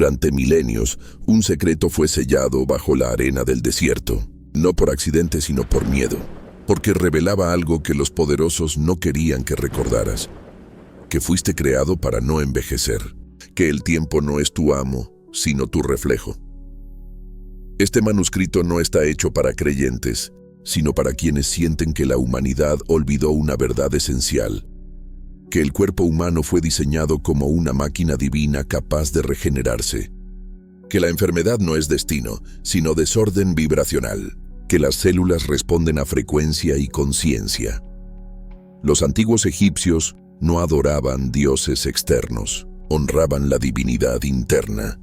Durante milenios, un secreto fue sellado bajo la arena del desierto, no por accidente sino por miedo, porque revelaba algo que los poderosos no querían que recordaras, que fuiste creado para no envejecer, que el tiempo no es tu amo, sino tu reflejo. Este manuscrito no está hecho para creyentes, sino para quienes sienten que la humanidad olvidó una verdad esencial, que el cuerpo humano fue diseñado como una máquina divina capaz de regenerarse, que la enfermedad no es destino, sino desorden vibracional, que las células responden a frecuencia y conciencia. Los antiguos egipcios no adoraban dioses externos, honraban la divinidad interna,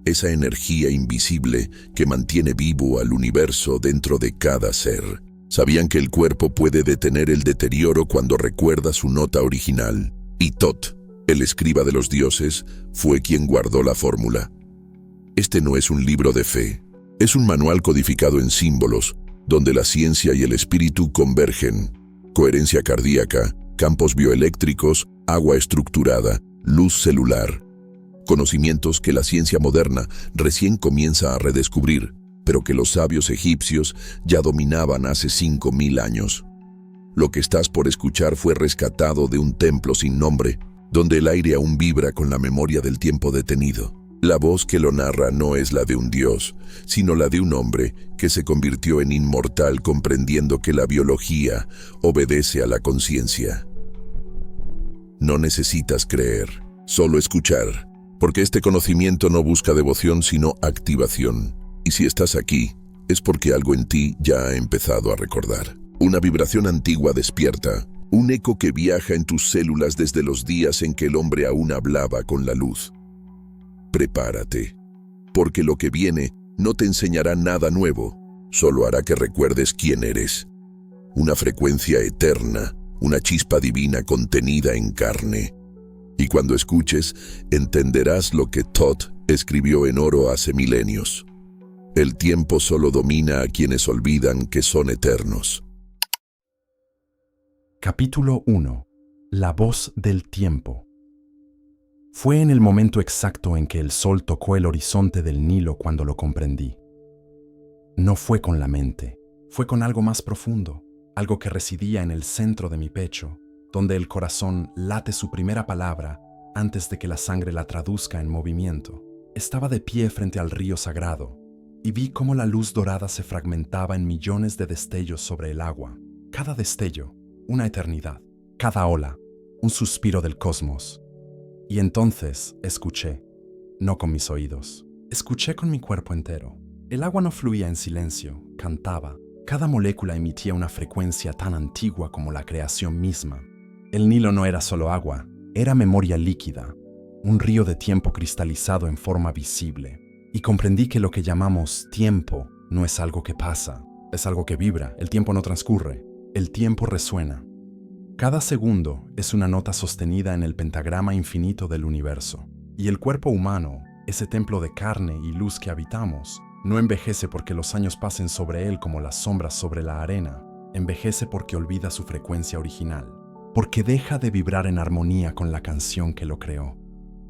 esa energía invisible que mantiene vivo al universo dentro de cada ser. Sabían que el cuerpo puede detener el deterioro cuando recuerda su nota original, y Tot, el escriba de los dioses, fue quien guardó la fórmula. Este no es un libro de fe, es un manual codificado en símbolos, donde la ciencia y el espíritu convergen. Coherencia cardíaca, campos bioeléctricos, agua estructurada, luz celular. Conocimientos que la ciencia moderna recién comienza a redescubrir, pero que los sabios egipcios ya dominaban hace 5000 años. Lo que estás por escuchar fue rescatado de un templo sin nombre, donde el aire aún vibra con la memoria del tiempo detenido. La voz que lo narra no es la de un dios, sino la de un hombre que se convirtió en inmortal comprendiendo que la biología obedece a la conciencia. No necesitas creer, solo escuchar, porque este conocimiento no busca devoción sino activación. Y si estás aquí, es porque algo en ti ya ha empezado a recordar. Una vibración antigua despierta, un eco que viaja en tus células desde los días en que el hombre aún hablaba con la luz. Prepárate, porque lo que viene no te enseñará nada nuevo, solo hará que recuerdes quién eres. Una frecuencia eterna, una chispa divina contenida en carne. Y cuando escuches, entenderás lo que Tot escribió en oro hace milenios. El tiempo solo domina a quienes olvidan que son eternos. Capítulo 1. La voz del tiempo. Fue en el momento exacto en que el sol tocó el horizonte del Nilo cuando lo comprendí. No fue con la mente, fue con algo más profundo, algo que residía en el centro de mi pecho, donde el corazón late su primera palabra antes de que la sangre la traduzca en movimiento. Estaba de pie frente al río sagrado y vi cómo la luz dorada se fragmentaba en millones de destellos sobre el agua. Cada destello, una eternidad. Cada ola, un suspiro del cosmos. Y entonces escuché, no con mis oídos, escuché con mi cuerpo entero. El agua no fluía en silencio, cantaba. Cada molécula emitía una frecuencia tan antigua como la creación misma. El Nilo no era solo agua, era memoria líquida, un río de tiempo cristalizado en forma visible. Y comprendí que lo que llamamos tiempo no es algo que pasa, es algo que vibra. El tiempo no transcurre, el tiempo resuena. Cada segundo es una nota sostenida en el pentagrama infinito del universo. Y el cuerpo humano, ese templo de carne y luz que habitamos, no envejece porque los años pasen sobre él como las sombras sobre la arena. Envejece porque olvida su frecuencia original, porque deja de vibrar en armonía con la canción que lo creó.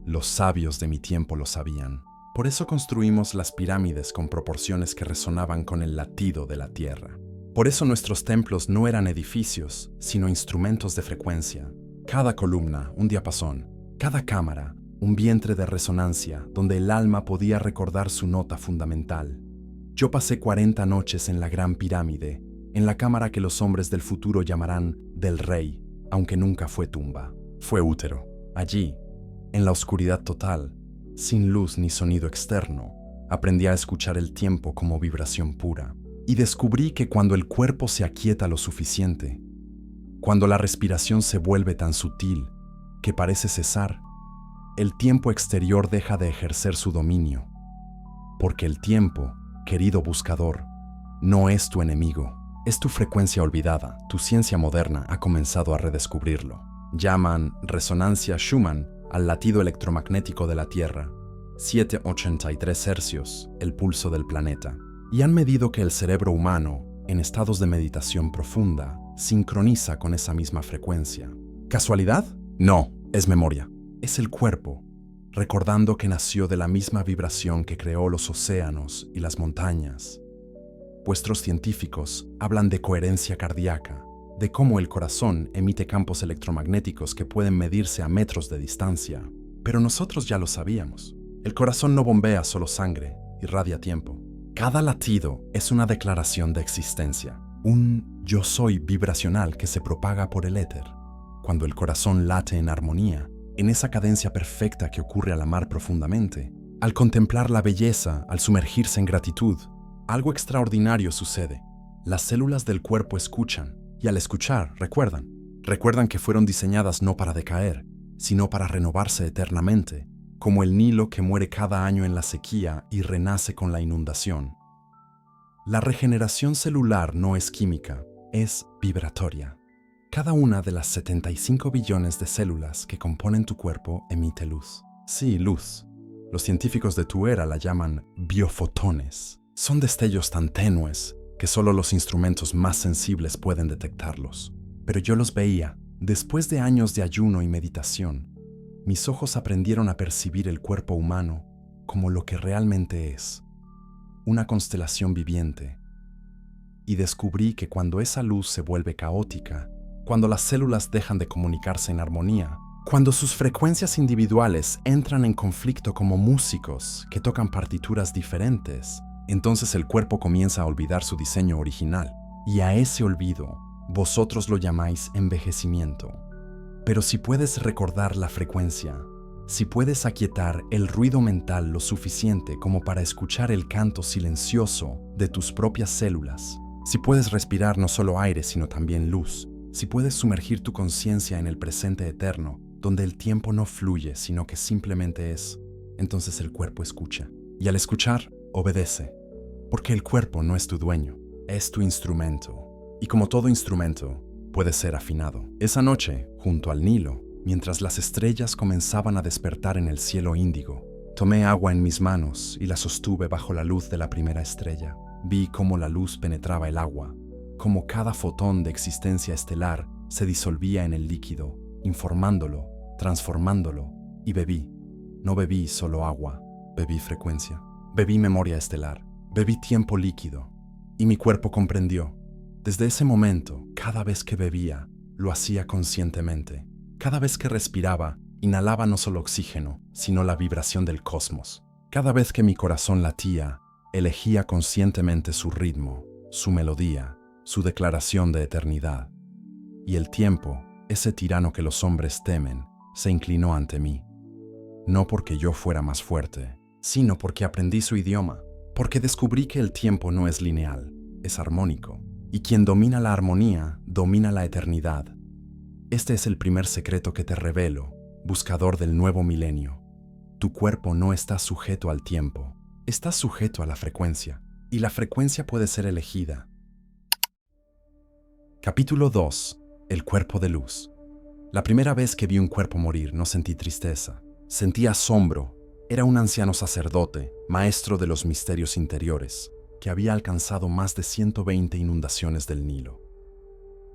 Los sabios de mi tiempo lo sabían. Por eso construimos las pirámides con proporciones que resonaban con el latido de la tierra. Por eso nuestros templos no eran edificios, sino instrumentos de frecuencia. Cada columna, un diapasón. Cada cámara, un vientre de resonancia donde el alma podía recordar su nota fundamental. Yo pasé 40 noches en la Gran Pirámide, en la cámara que los hombres del futuro llamarán del Rey, aunque nunca fue tumba. Fue útero. Allí, en la oscuridad total, sin luz ni sonido externo, aprendí a escuchar el tiempo como vibración pura. Y descubrí que cuando el cuerpo se aquieta lo suficiente, cuando la respiración se vuelve tan sutil que parece cesar, el tiempo exterior deja de ejercer su dominio. Porque el tiempo, querido buscador, no es tu enemigo, es tu frecuencia olvidada. Tu ciencia moderna ha comenzado a redescubrirlo. Llaman resonancia Schumann al latido electromagnético de la Tierra, 783 hercios, el pulso del planeta. Y han medido que el cerebro humano, en estados de meditación profunda, sincroniza con esa misma frecuencia. ¿Casualidad? No, es memoria. Es el cuerpo, recordando que nació de la misma vibración que creó los océanos y las montañas. Vuestros científicos hablan de coherencia cardíaca, de cómo el corazón emite campos electromagnéticos que pueden medirse a metros de distancia. Pero nosotros ya lo sabíamos. El corazón no bombea solo sangre, irradia tiempo. Cada latido es una declaración de existencia, un yo soy vibracional que se propaga por el éter. Cuando el corazón late en armonía, en esa cadencia perfecta que ocurre al amar profundamente, al contemplar la belleza, al sumergirse en gratitud, algo extraordinario sucede. Las células del cuerpo escuchan, y al escuchar, recuerdan que fueron diseñadas no para decaer, sino para renovarse eternamente, como el Nilo que muere cada año en la sequía y renace con la inundación. La regeneración celular no es química, es vibratoria. Cada una de las 75 billones de células que componen tu cuerpo emite luz. Sí, luz. Los científicos de tu era la llaman biofotones. Son destellos tan tenues que solo los instrumentos más sensibles pueden detectarlos. Pero yo los veía. Después de años de ayuno y meditación, mis ojos aprendieron a percibir el cuerpo humano como lo que realmente es, una constelación viviente. Y descubrí que cuando esa luz se vuelve caótica, cuando las células dejan de comunicarse en armonía, cuando sus frecuencias individuales entran en conflicto como músicos que tocan partituras diferentes, entonces el cuerpo comienza a olvidar su diseño original. Y a ese olvido, vosotros lo llamáis envejecimiento. Pero si puedes recordar la frecuencia, si puedes aquietar el ruido mental lo suficiente como para escuchar el canto silencioso de tus propias células, si puedes respirar no solo aire sino también luz, si puedes sumergir tu conciencia en el presente eterno, donde el tiempo no fluye sino que simplemente es, entonces el cuerpo escucha. Y al escuchar, obedece, porque el cuerpo no es tu dueño, es tu instrumento. Y como todo instrumento, puede ser afinado. Esa noche, junto al Nilo, mientras las estrellas comenzaban a despertar en el cielo índigo, tomé agua en mis manos y la sostuve bajo la luz de la primera estrella. Vi cómo la luz penetraba el agua, cómo cada fotón de existencia estelar se disolvía en el líquido, informándolo, transformándolo, y bebí. No bebí solo agua, bebí frecuencia, bebí memoria estelar, bebí tiempo líquido, y mi cuerpo comprendió. Desde ese momento, cada vez que bebía, lo hacía conscientemente. Cada vez que respiraba, inhalaba no solo oxígeno, sino la vibración del cosmos. Cada vez que mi corazón latía, elegía conscientemente su ritmo, su melodía, su declaración de eternidad. Y el tiempo, ese tirano que los hombres temen, se inclinó ante mí. No porque yo fuera más fuerte, sino porque aprendí su idioma, porque descubrí que el tiempo no es lineal, es armónico. Y quien domina la armonía, domina la eternidad. Este es el primer secreto que te revelo, buscador del nuevo milenio. Tu cuerpo no está sujeto al tiempo, está sujeto a la frecuencia, y la frecuencia puede ser elegida. Capítulo 2. El cuerpo de luz. La primera vez que vi un cuerpo morir no sentí tristeza, sentí asombro. Era un anciano sacerdote, maestro de los misterios interiores, que había alcanzado más de 120 inundaciones del Nilo.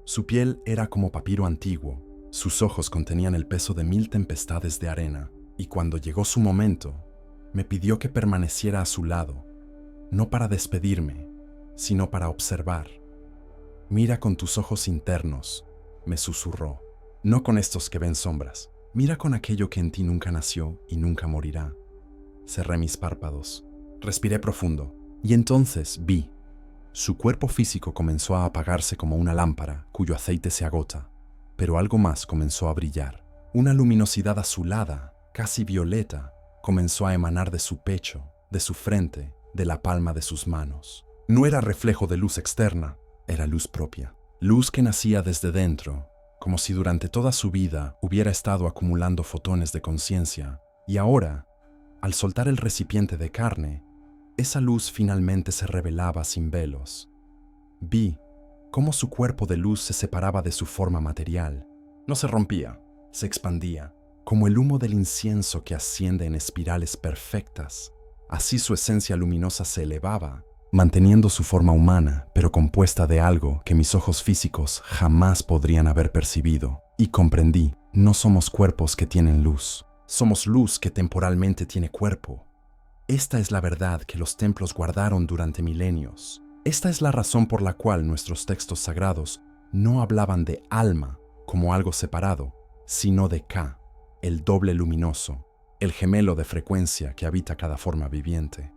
Su piel era como papiro antiguo, sus ojos contenían el peso de 1000 tempestades de arena, y cuando llegó su momento, me pidió que permaneciera a su lado, no para despedirme, sino para observar. Mira con tus ojos internos, me susurró, no con estos que ven sombras, mira con aquello que en ti nunca nació y nunca morirá. Cerré mis párpados, respiré profundo, y entonces vi. Su cuerpo físico comenzó a apagarse como una lámpara cuyo aceite se agota, pero algo más comenzó a brillar. Una luminosidad azulada, casi violeta, comenzó a emanar de su pecho, de su frente, de la palma de sus manos. No era reflejo de luz externa, era luz propia. Luz que nacía desde dentro, como si durante toda su vida hubiera estado acumulando fotones de conciencia, y ahora, al soltar el recipiente de carne, esa luz finalmente se revelaba sin velos. Vi cómo su cuerpo de luz se separaba de su forma material. No se rompía, se expandía, como el humo del incienso que asciende en espirales perfectas. Así su esencia luminosa se elevaba, manteniendo su forma humana, pero compuesta de algo que mis ojos físicos jamás podrían haber percibido. Y comprendí, no somos cuerpos que tienen luz, Somos luz que temporalmente tiene cuerpo. Esta es la verdad que los templos guardaron durante milenios. Esta es la razón por la cual nuestros textos sagrados no hablaban de alma como algo separado, sino de Ka, el doble luminoso, el gemelo de frecuencia que habita cada forma viviente.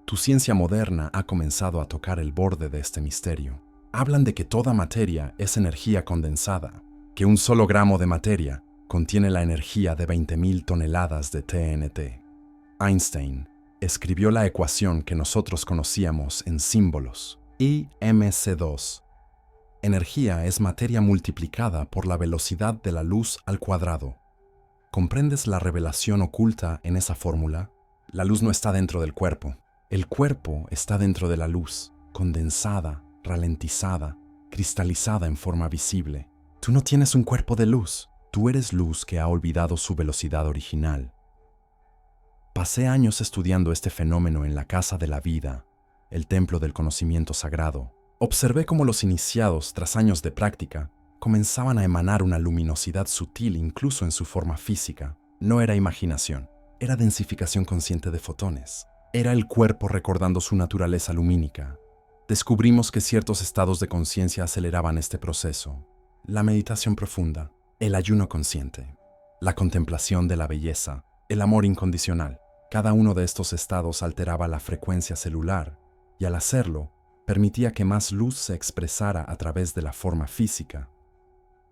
Tu ciencia moderna ha comenzado a tocar el borde de este misterio. Hablan de que toda materia es energía condensada, que un solo gramo de materia contiene la energía de 20.000 toneladas de TNT. Einstein escribió la ecuación que nosotros conocíamos en símbolos, ImC2. Energía es materia multiplicada por la velocidad de la luz al cuadrado. ¿Comprendes la revelación oculta en esa fórmula? La luz no está dentro del cuerpo. El cuerpo está dentro de la luz, condensada, ralentizada, cristalizada en forma visible. Tú no tienes un cuerpo de luz. Tú eres luz que ha olvidado su velocidad original. Pasé años estudiando este fenómeno en la Casa de la Vida, el templo del conocimiento sagrado. Observé cómo los iniciados, tras años de práctica, comenzaban a emanar una luminosidad sutil incluso en su forma física. No era imaginación, era densificación consciente de fotones. Era el cuerpo recordando su naturaleza lumínica. Descubrimos que ciertos estados de conciencia aceleraban este proceso. La meditación profunda, el ayuno consciente, la contemplación de la belleza, el amor incondicional. Cada uno de estos estados alteraba la frecuencia celular y al hacerlo, permitía que más luz se expresara a través de la forma física.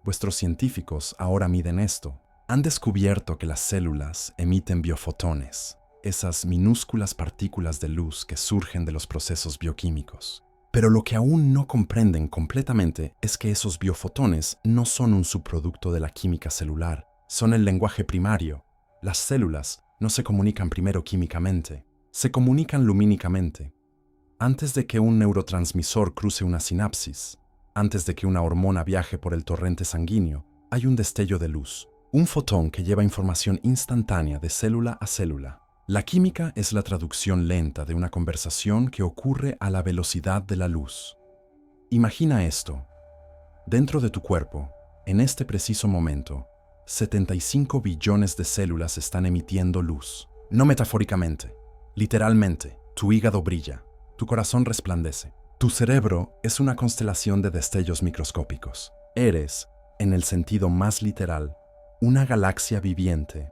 Vuestros científicos ahora miden esto. Han descubierto que las células emiten biofotones, esas minúsculas partículas de luz que surgen de los procesos bioquímicos. Pero lo que aún no comprenden completamente es que esos biofotones no son un subproducto de la química celular, son el lenguaje primario. Las células no se comunican primero químicamente, se comunican lumínicamente. Antes de que un neurotransmisor cruce una sinapsis, antes de que una hormona viaje por el torrente sanguíneo, hay un destello de luz, un fotón que lleva información instantánea de célula a célula. La química es la traducción lenta de una conversación que ocurre a la velocidad de la luz. Imagina esto. Dentro de tu cuerpo, en este preciso momento, 75 billones de células están emitiendo luz. No metafóricamente, literalmente, tu hígado brilla, tu corazón resplandece. Tu cerebro es una constelación de destellos microscópicos. Eres, en el sentido más literal, una galaxia viviente.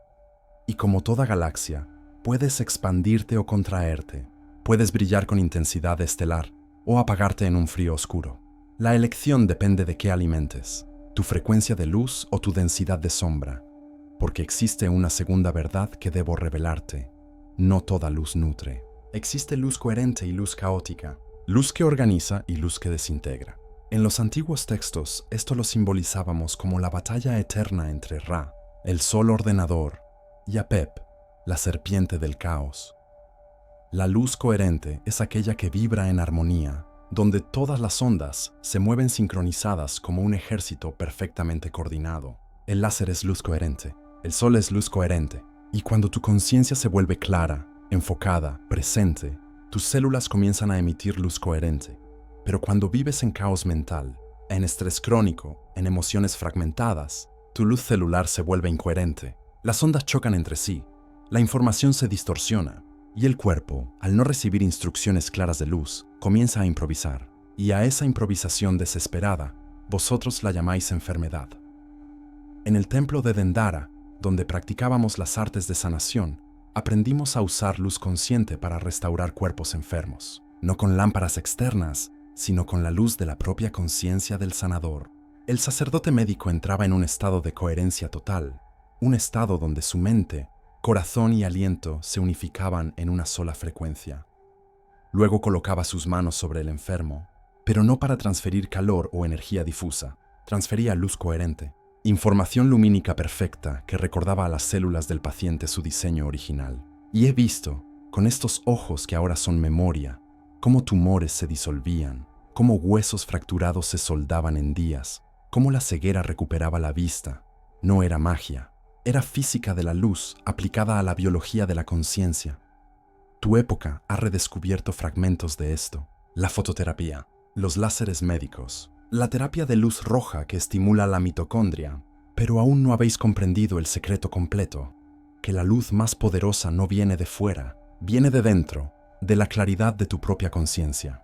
Y como toda galaxia, puedes expandirte o contraerte. Puedes brillar con intensidad estelar o apagarte en un frío oscuro. La elección depende de qué alimentes, tu frecuencia de luz o tu densidad de sombra, porque existe una segunda verdad que debo revelarte. No toda luz nutre. Existe luz coherente y luz caótica, luz que organiza y luz que desintegra. En los antiguos textos, esto lo simbolizábamos como la batalla eterna entre Ra, el sol ordenador, y Apep, la serpiente del caos. La luz coherente es aquella que vibra en armonía, donde todas las ondas se mueven sincronizadas como un ejército perfectamente coordinado. El láser es luz coherente, el sol es luz coherente, y cuando tu conciencia se vuelve clara, enfocada, presente, tus células comienzan a emitir luz coherente. Pero cuando vives en caos mental, en estrés crónico, en emociones fragmentadas, tu luz celular se vuelve incoherente. Las ondas chocan entre sí, la información se distorsiona, y el cuerpo, al no recibir instrucciones claras de luz, comienza a improvisar. Y a esa improvisación desesperada, vosotros la llamáis enfermedad. En el templo de Dendara, donde practicábamos las artes de sanación, aprendimos a usar luz consciente para restaurar cuerpos enfermos, no con lámparas externas, sino con la luz de la propia conciencia del sanador. El sacerdote médico entraba en un estado de coherencia total, un estado donde su mente, corazón y aliento se unificaban en una sola frecuencia. Luego colocaba sus manos sobre el enfermo, pero no para transferir calor o energía difusa, transfería luz coherente, información lumínica perfecta que recordaba a las células del paciente su diseño original. Y he visto, con estos ojos que ahora son memoria, cómo tumores se disolvían, cómo huesos fracturados se soldaban en días, cómo la ceguera recuperaba la vista. No era magia, era física de la luz aplicada a la biología de la conciencia. Tu época ha redescubierto fragmentos de esto. La fototerapia, los láseres médicos, la terapia de luz roja que estimula la mitocondria, pero aún no habéis comprendido el secreto completo. que la luz más poderosa no viene de fuera, viene de dentro, de la claridad de tu propia conciencia.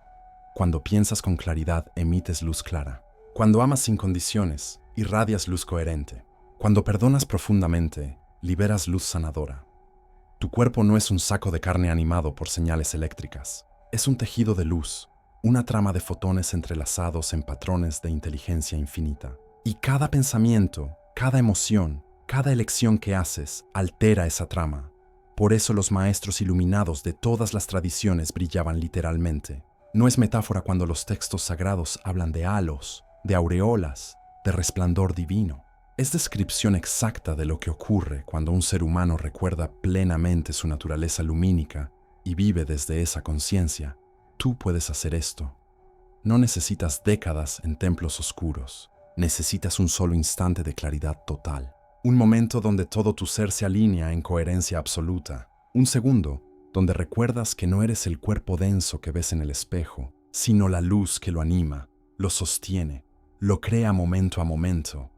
Cuando piensas con claridad, emites luz clara. Cuando amas sin condiciones, irradias luz coherente. Cuando perdonas profundamente, liberas luz sanadora. Tu cuerpo no es un saco de carne animado por señales eléctricas. Es un tejido de luz, una trama de fotones entrelazados en patrones de inteligencia infinita. Y cada pensamiento, cada emoción, cada elección que haces altera esa trama. Por eso los maestros iluminados de todas las tradiciones brillaban literalmente. No es metáfora cuando los textos sagrados hablan de halos, de aureolas, de resplandor divino. Es descripción exacta de lo que ocurre cuando un ser humano recuerda plenamente su naturaleza lumínica y vive desde esa conciencia. Tú puedes hacer esto. No necesitas décadas en templos oscuros. Necesitas un solo instante de claridad total. Un momento donde todo tu ser se alinea en coherencia absoluta. Un segundo donde recuerdas que no eres el cuerpo denso que ves en el espejo, sino la luz que lo anima, lo sostiene, lo crea momento a momento.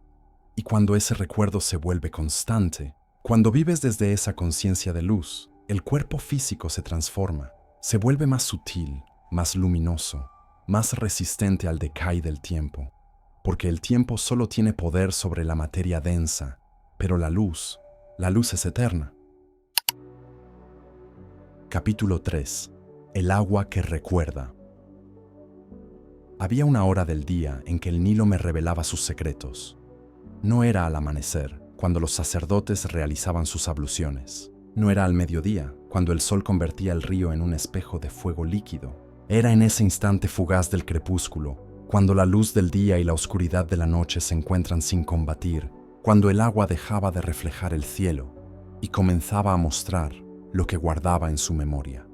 Y cuando ese recuerdo se vuelve constante, cuando vives desde esa conciencia de luz, el cuerpo físico se transforma, se vuelve más sutil, más luminoso, más resistente al decay del tiempo. Porque el tiempo solo tiene poder sobre la materia densa, pero la luz es eterna. Capítulo 3. El agua que recuerda. Había una hora del día en que el Nilo me revelaba sus secretos. No era al amanecer, cuando los sacerdotes realizaban sus abluciones. No era al mediodía, cuando el sol convertía el río en un espejo de fuego líquido. Era en ese instante fugaz del crepúsculo, cuando la luz del día y la oscuridad de la noche se encuentran sin combatir, cuando el agua dejaba de reflejar el cielo y comenzaba a mostrar lo que guardaba en su memoria.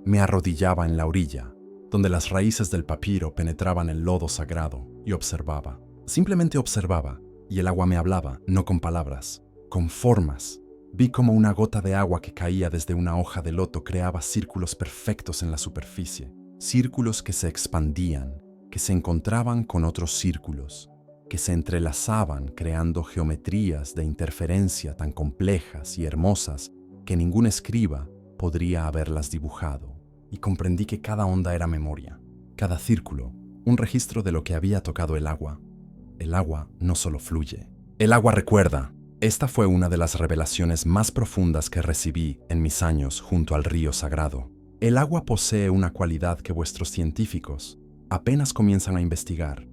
Me arrodillaba en la orilla, donde las raíces del papiro penetraban el lodo sagrado, y observaba. Simplemente observaba, y el agua me hablaba, no con palabras, con formas. Vi como una gota de agua que caía desde una hoja de loto creaba círculos perfectos en la superficie, círculos que se expandían, que se encontraban con otros círculos, que se entrelazaban creando geometrías de interferencia tan complejas y hermosas que ningún escriba podría haberlas dibujado. Y comprendí que cada onda era memoria, cada círculo, un registro de lo que había tocado el agua. El agua no solo fluye, el agua recuerda. Esta fue una de las revelaciones más profundas que recibí en mis años junto al río sagrado. El agua posee una cualidad que vuestros científicos apenas comienzan a investigar: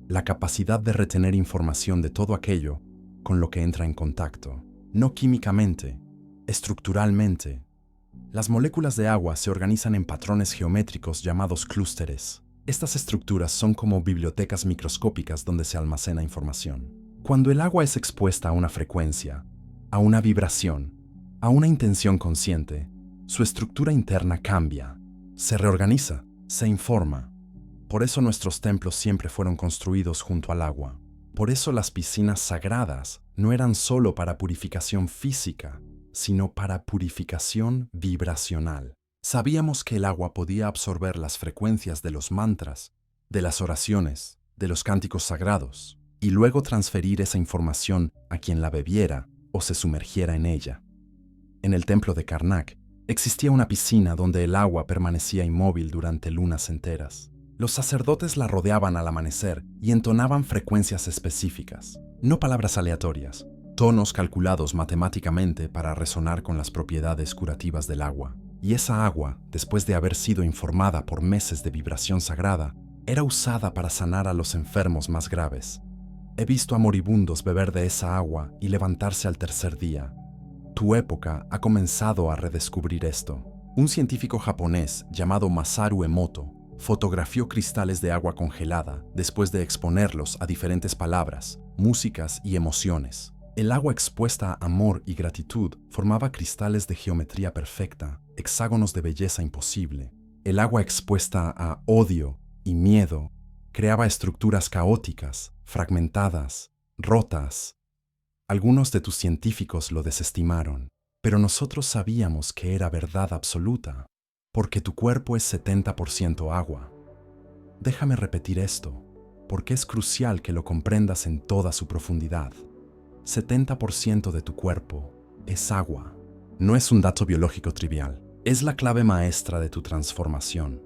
la capacidad de retener información de todo aquello con lo que entra en contacto, no químicamente, estructuralmente. Las moléculas de agua se organizan en patrones geométricos llamados clústeres. Estas estructuras son como bibliotecas microscópicas donde se almacena información. Cuando el agua es expuesta a una frecuencia, a una vibración, a una intención consciente, su estructura interna cambia, se reorganiza, se informa. Por eso nuestros templos siempre fueron construidos junto al agua. Por eso las piscinas sagradas no eran solo para purificación física, sino para purificación vibracional. Sabíamos que el agua podía absorber las frecuencias de los mantras, de las oraciones, de los cánticos sagrados, y luego transferir esa información a quien la bebiera o se sumergiera en ella. En el templo de Karnak existía una piscina donde el agua permanecía inmóvil durante lunas enteras. Los sacerdotes la rodeaban al amanecer y entonaban frecuencias específicas, no palabras aleatorias, tonos calculados matemáticamente para resonar con las propiedades curativas del agua. Y esa agua, después de haber sido informada por meses de vibración sagrada, era usada para sanar a los enfermos más graves. He visto a moribundos beber de esa agua y levantarse al tercer día. Tu época ha comenzado a redescubrir esto. Un científico japonés llamado Masaru Emoto fotografió cristales de agua congelada después de exponerlos a diferentes palabras, músicas y emociones. El agua expuesta a amor y gratitud formaba cristales de geometría perfecta, hexágonos de belleza imposible. El agua expuesta a odio y miedo creaba estructuras caóticas, fragmentadas, rotas. Algunos de tus científicos lo desestimaron, pero nosotros sabíamos que era verdad absoluta, porque tu cuerpo es 70% agua. Déjame repetir esto, porque es crucial que lo comprendas en toda su profundidad. 70% de tu cuerpo es agua. No es un dato biológico trivial. Es la clave maestra de tu transformación.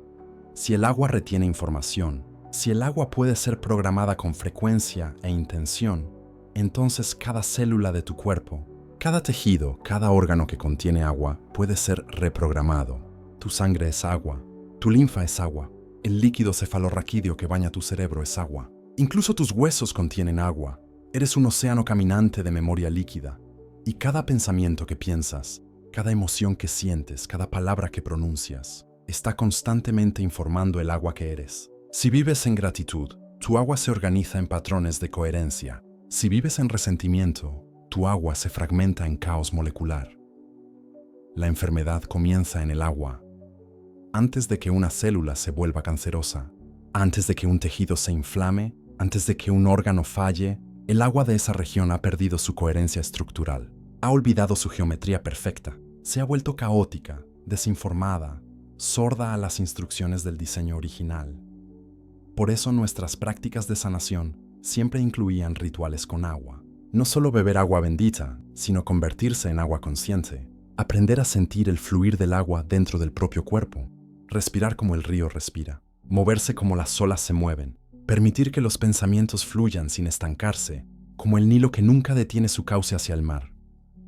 Si el agua retiene información, si el agua puede ser programada con frecuencia e intención, entonces cada célula de tu cuerpo, cada tejido, cada órgano que contiene agua puede ser reprogramado. Tu sangre es agua, tu linfa es agua, el líquido cefalorraquídeo que baña tu cerebro es agua. Incluso tus huesos contienen agua. Eres un océano caminante de memoria líquida. Y cada pensamiento que piensas, cada emoción que sientes, cada palabra que pronuncias, está constantemente informando el agua que eres. Si vives en gratitud, tu agua se organiza en patrones de coherencia. Si vives en resentimiento, tu agua se fragmenta en caos molecular. La enfermedad comienza en el agua. Antes de que una célula se vuelva cancerosa, antes de que un tejido se inflame, antes de que un órgano falle, el agua de esa región ha perdido su coherencia estructural, ha olvidado su geometría perfecta, se ha vuelto caótica, desinformada, sorda a las instrucciones del diseño original. Por eso nuestras prácticas de sanación siempre incluían rituales con agua. No solo beber agua bendita, sino convertirse en agua consciente, aprender a sentir el fluir del agua dentro del propio cuerpo, respirar como el río respira, moverse como las olas se mueven, permitir que los pensamientos fluyan sin estancarse, como el Nilo que nunca detiene su cauce hacia el mar.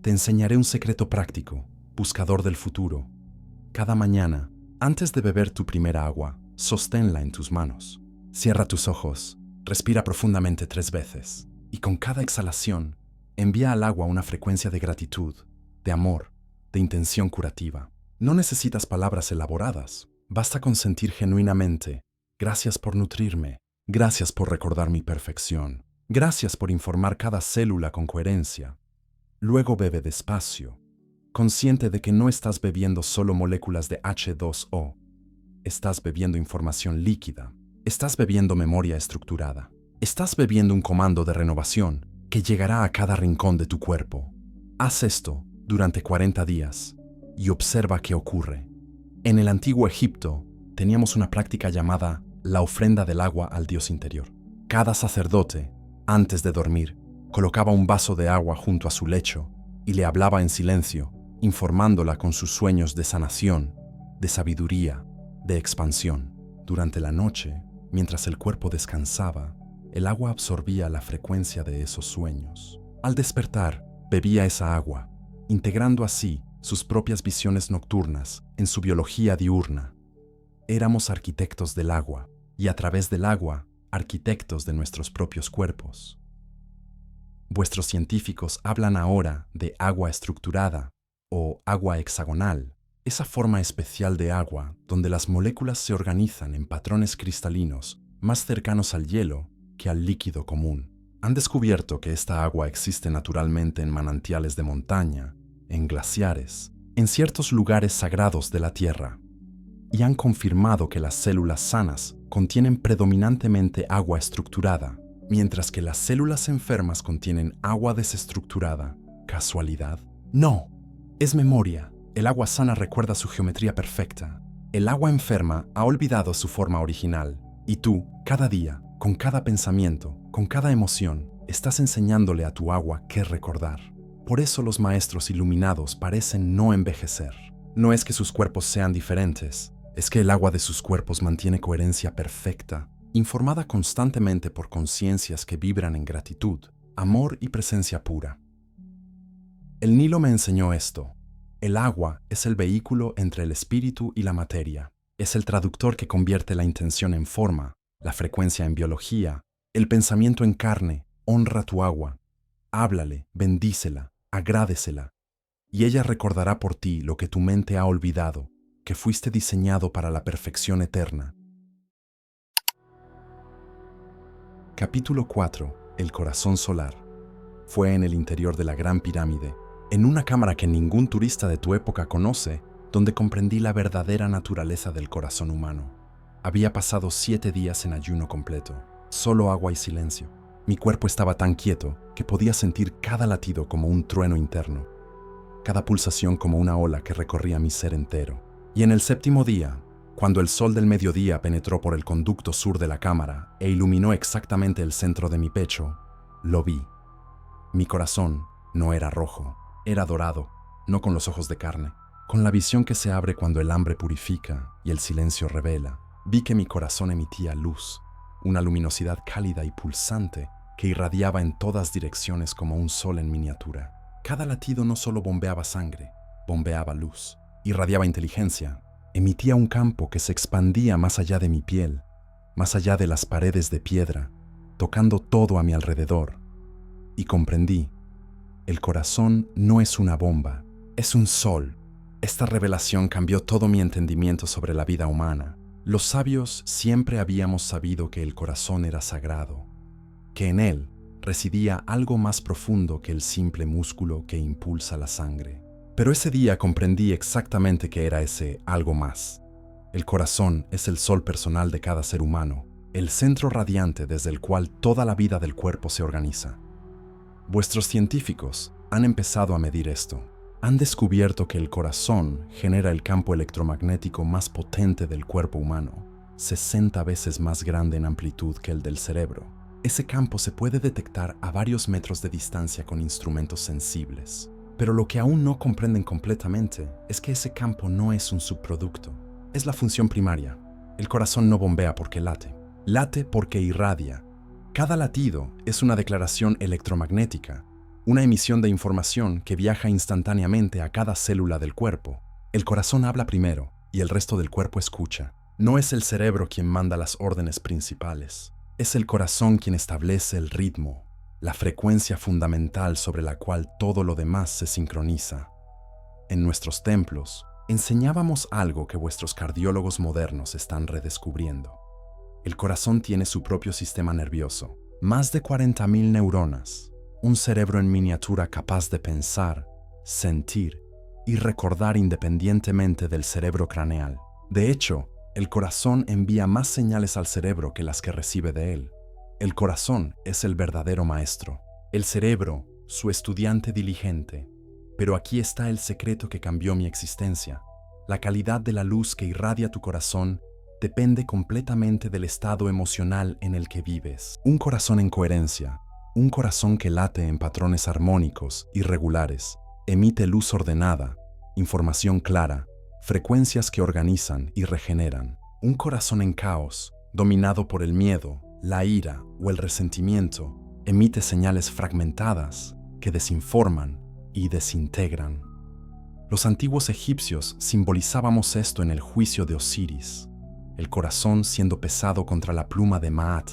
Te enseñaré un secreto práctico, buscador del futuro. Cada mañana, antes de beber tu primera agua, sosténla en tus manos. Cierra tus ojos, respira profundamente 3 veces, y con cada exhalación, envía al agua una frecuencia de gratitud, de amor, de intención curativa. No necesitas palabras elaboradas, basta con sentir genuinamente: gracias por nutrirme, gracias por recordar mi perfección, gracias por informar cada célula con coherencia. Luego bebe despacio, consciente de que no estás bebiendo solo moléculas de H2O, estás bebiendo información líquida, estás bebiendo memoria estructurada, estás bebiendo un comando de renovación que llegará a cada rincón de tu cuerpo. Haz esto durante 40 días y observa qué ocurre. En el antiguo Egipto teníamos una práctica llamada la ofrenda del agua al dios interior. Cada sacerdote, antes de dormir, colocaba un vaso de agua junto a su lecho y le hablaba en silencio, informándola con sus sueños de sanación, de sabiduría, de expansión. Durante la noche, mientras el cuerpo descansaba, el agua absorbía la frecuencia de esos sueños. Al despertar, bebía esa agua, integrando así sus propias visiones nocturnas en su biología diurna. Éramos arquitectos del agua, y a través del agua, arquitectos de nuestros propios cuerpos. Vuestros científicos hablan ahora de agua estructurada o agua hexagonal, esa forma especial de agua donde las moléculas se organizan en patrones cristalinos más cercanos al hielo que al líquido común. Han descubierto que esta agua existe naturalmente en manantiales de montaña, en glaciares, en ciertos lugares sagrados de la Tierra, y han confirmado que las células sanas contienen predominantemente agua estructurada, mientras que las células enfermas contienen agua desestructurada. ¿Casualidad? No, es memoria. El agua sana recuerda su geometría perfecta. El agua enferma ha olvidado su forma original, y tú, cada día, con cada pensamiento, con cada emoción, estás enseñándole a tu agua qué recordar. Por eso los maestros iluminados parecen no envejecer. No es que sus cuerpos sean diferentes, es que el agua de sus cuerpos mantiene coherencia perfecta, informada constantemente por conciencias que vibran en gratitud, amor y presencia pura. El Nilo me enseñó esto. El agua es el vehículo entre el espíritu y la materia. Es el traductor que convierte la intención en forma, la frecuencia en biología, el pensamiento en carne. Honra tu agua. Háblale, bendícela, agradecela, y ella recordará por ti lo que tu mente ha olvidado, que fuiste diseñado para la perfección eterna. Capítulo 4. El corazón solar. Fue en el interior de la Gran Pirámide, en una cámara que ningún turista de tu época conoce, donde comprendí la verdadera naturaleza del corazón humano. Había pasado 7 días en ayuno completo, solo agua y silencio. Mi cuerpo estaba tan quieto que podía sentir cada latido como un trueno interno, cada pulsación como una ola que recorría mi ser entero. Y en el 7º día, cuando el sol del mediodía penetró por el conducto sur de la cámara e iluminó exactamente el centro de mi pecho, lo vi. Mi corazón no era rojo, Era dorado, no con los ojos de carne, con la visión que se abre cuando el hambre purifica y el silencio revela. Vi que mi corazón emitía luz, una luminosidad cálida y pulsante que irradiaba en todas direcciones como un sol en miniatura. Cada latido no solo bombeaba sangre, bombeaba luz, irradiaba inteligencia, emitía un campo que se expandía más allá de mi piel, más allá de las paredes de piedra, tocando todo a mi alrededor. Y comprendí, el corazón no es una bomba, es un sol. Esta revelación cambió todo mi entendimiento sobre la vida humana. Los sabios siempre habíamos sabido que el corazón era sagrado, que en él residía algo más profundo que el simple músculo que impulsa la sangre. Pero ese día comprendí exactamente qué era ese algo más. El corazón es el sol personal de cada ser humano, el centro radiante desde el cual toda la vida del cuerpo se organiza. Vuestros científicos han empezado a medir esto. Han descubierto que el corazón genera el campo electromagnético más potente del cuerpo humano, 60 veces más grande en amplitud que el del cerebro. Ese campo se puede detectar a varios metros de distancia con instrumentos sensibles. Pero lo que aún no comprenden completamente es que ese campo no es un subproducto. Es la función primaria. El corazón no bombea porque late. Late porque irradia. Cada latido es una declaración electromagnética, una emisión de información que viaja instantáneamente a cada célula del cuerpo. El corazón habla primero y el resto del cuerpo escucha. No es el cerebro quien manda las órdenes principales. Es el corazón quien establece el ritmo, la frecuencia fundamental sobre la cual todo lo demás se sincroniza. En nuestros templos, enseñábamos algo que vuestros cardiólogos modernos están redescubriendo. El corazón tiene su propio sistema nervioso, más de 40.000 neuronas, un cerebro en miniatura capaz de pensar, sentir y recordar independientemente del cerebro craneal. De hecho, el corazón envía más señales al cerebro que las que recibe de él. El corazón es el verdadero maestro, el cerebro, su estudiante diligente. Pero aquí está el secreto que cambió mi existencia. La calidad de la luz que irradia tu corazón depende completamente del estado emocional en el que vives. Un corazón en coherencia, un corazón que late en patrones armónicos y regulares, emite luz ordenada, información clara, frecuencias que organizan y regeneran. Un corazón en caos, dominado por el miedo, la ira o el resentimiento, emite señales fragmentadas que desinforman y desintegran. Los antiguos egipcios simbolizábamos esto en el juicio de Osiris, el corazón siendo pesado contra la pluma de Maat,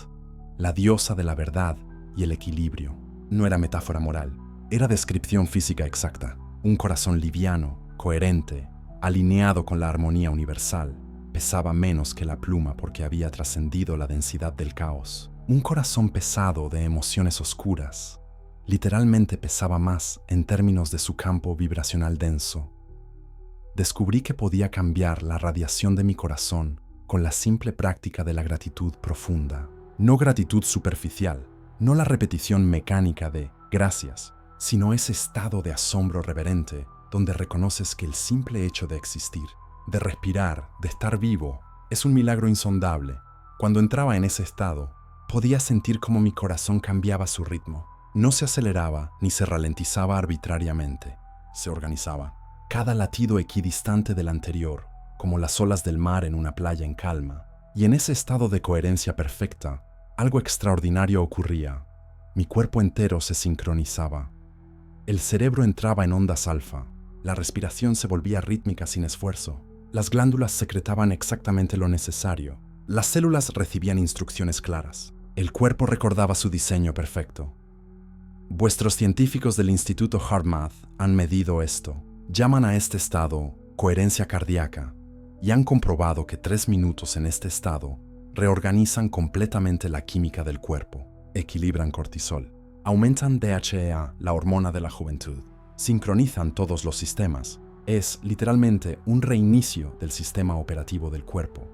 la diosa de la verdad y el equilibrio. No era metáfora moral, era descripción física exacta. Un corazón liviano, coherente, alineado con la armonía universal, pesaba menos que la pluma porque había trascendido la densidad del caos. Un corazón pesado de emociones oscuras, literalmente pesaba más en términos de su campo vibracional denso. Descubrí que podía cambiar la radiación de mi corazón con la simple práctica de la gratitud profunda. No gratitud superficial, no la repetición mecánica de gracias, sino ese estado de asombro reverente donde reconoces que el simple hecho de existir, de respirar, de estar vivo, es un milagro insondable. Cuando entraba en ese estado, podía sentir cómo mi corazón cambiaba su ritmo. No se aceleraba ni se ralentizaba arbitrariamente, se organizaba. Cada latido equidistante del anterior, como las olas del mar en una playa en calma. Y en ese estado de coherencia perfecta, algo extraordinario ocurría. Mi cuerpo entero se sincronizaba. El cerebro entraba en ondas alfa. La respiración se volvía rítmica sin esfuerzo. Las glándulas secretaban exactamente lo necesario. Las células recibían instrucciones claras. El cuerpo recordaba su diseño perfecto. Vuestros científicos del Instituto HeartMath han medido esto. Llaman a este estado coherencia cardíaca y han comprobado que 3 minutos en este estado reorganizan completamente la química del cuerpo, equilibran cortisol, aumentan DHEA, la hormona de la juventud, sincronizan todos los sistemas. Es literalmente un reinicio del sistema operativo del cuerpo.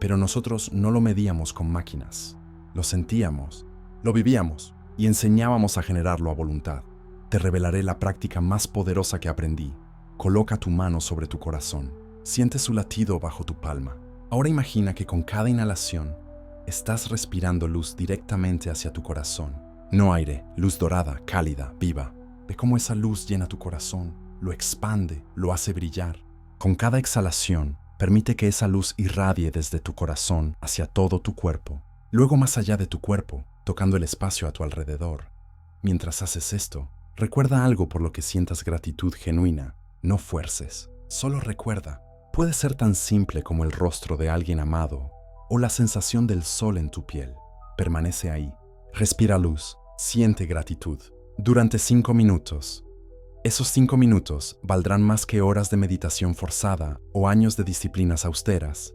Pero nosotros no lo medíamos con máquinas, lo sentíamos, lo vivíamos y enseñábamos a generarlo a voluntad. Te revelaré la práctica más poderosa que aprendí. Coloca tu mano sobre tu corazón. Siente su latido bajo tu palma. Ahora imagina que con cada inhalación estás respirando luz directamente hacia tu corazón. No aire, luz dorada, cálida, viva. de cómo esa luz llena tu corazón, lo expande, lo hace brillar. Con cada exhalación, permite que esa luz irradie desde tu corazón hacia todo tu cuerpo, luego más allá de tu cuerpo, tocando el espacio a tu alrededor. Mientras haces esto, recuerda algo por lo que sientas gratitud genuina. No fuerces, solo recuerda. Puede ser tan simple como el rostro de alguien amado o la sensación del sol en tu piel. Permanece ahí. Respira luz. Siente gratitud. Durante 5 minutos. Esos 5 minutos valdrán más que horas de meditación forzada o años de disciplinas austeras.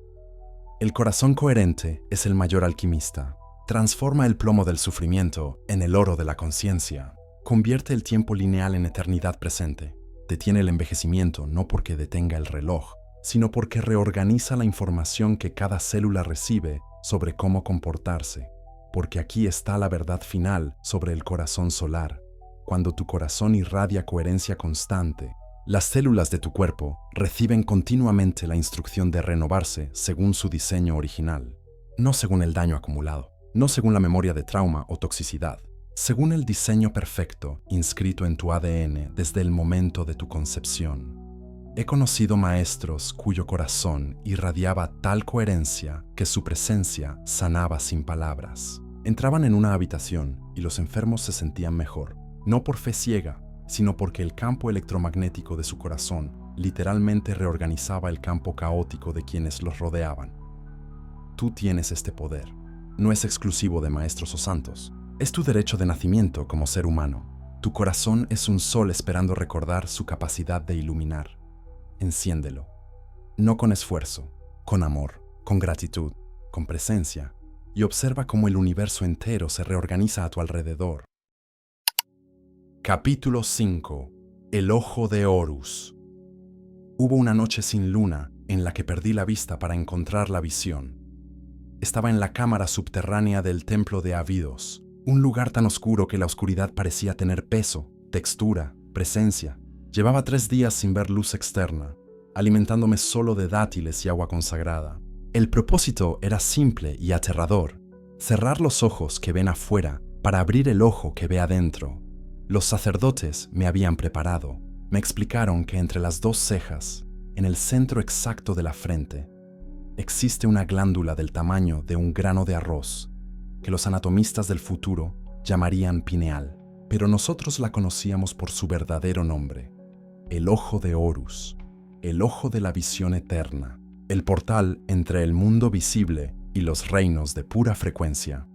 El corazón coherente es el mayor alquimista. Transforma el plomo del sufrimiento en el oro de la conciencia. Convierte el tiempo lineal en eternidad presente. Detiene el envejecimiento no porque detenga el reloj, sino porque reorganiza la información que cada célula recibe sobre cómo comportarse. Porque aquí está la verdad final sobre el corazón solar. Cuando tu corazón irradia coherencia constante, las células de tu cuerpo reciben continuamente la instrucción de renovarse según su diseño original, no según el daño acumulado, no según la memoria de trauma o toxicidad, según el diseño perfecto inscrito en tu ADN desde el momento de tu concepción. He conocido maestros cuyo corazón irradiaba tal coherencia que su presencia sanaba sin palabras. Entraban en una habitación y los enfermos se sentían mejor, no por fe ciega, sino porque el campo electromagnético de su corazón literalmente reorganizaba el campo caótico de quienes los rodeaban. Tú tienes este poder. No es exclusivo de maestros o santos. Es tu derecho de nacimiento como ser humano. Tu corazón es un sol esperando recordar su capacidad de iluminar. Enciéndelo. No con esfuerzo, con amor, con gratitud, con presencia, y observa cómo el universo entero se reorganiza a tu alrededor. Capítulo 5. El ojo de Horus. Hubo una noche sin luna en la que perdí la vista para encontrar la visión. Estaba en la cámara subterránea del templo de Abidos, un lugar tan oscuro que la oscuridad parecía tener peso, textura, presencia. Llevaba 3 días sin ver luz externa, alimentándome solo de dátiles y agua consagrada. El propósito era simple y aterrador: cerrar los ojos que ven afuera para abrir el ojo que ve adentro. Los sacerdotes me habían preparado. Me explicaron que entre las 2 cejas, en el centro exacto de la frente, existe una glándula del tamaño de un grano de arroz, que los anatomistas del futuro llamarían pineal, pero nosotros la conocíamos por su verdadero nombre: el ojo de Horus, el ojo de la visión eterna, el portal entre el mundo visible y los reinos de pura frecuencia.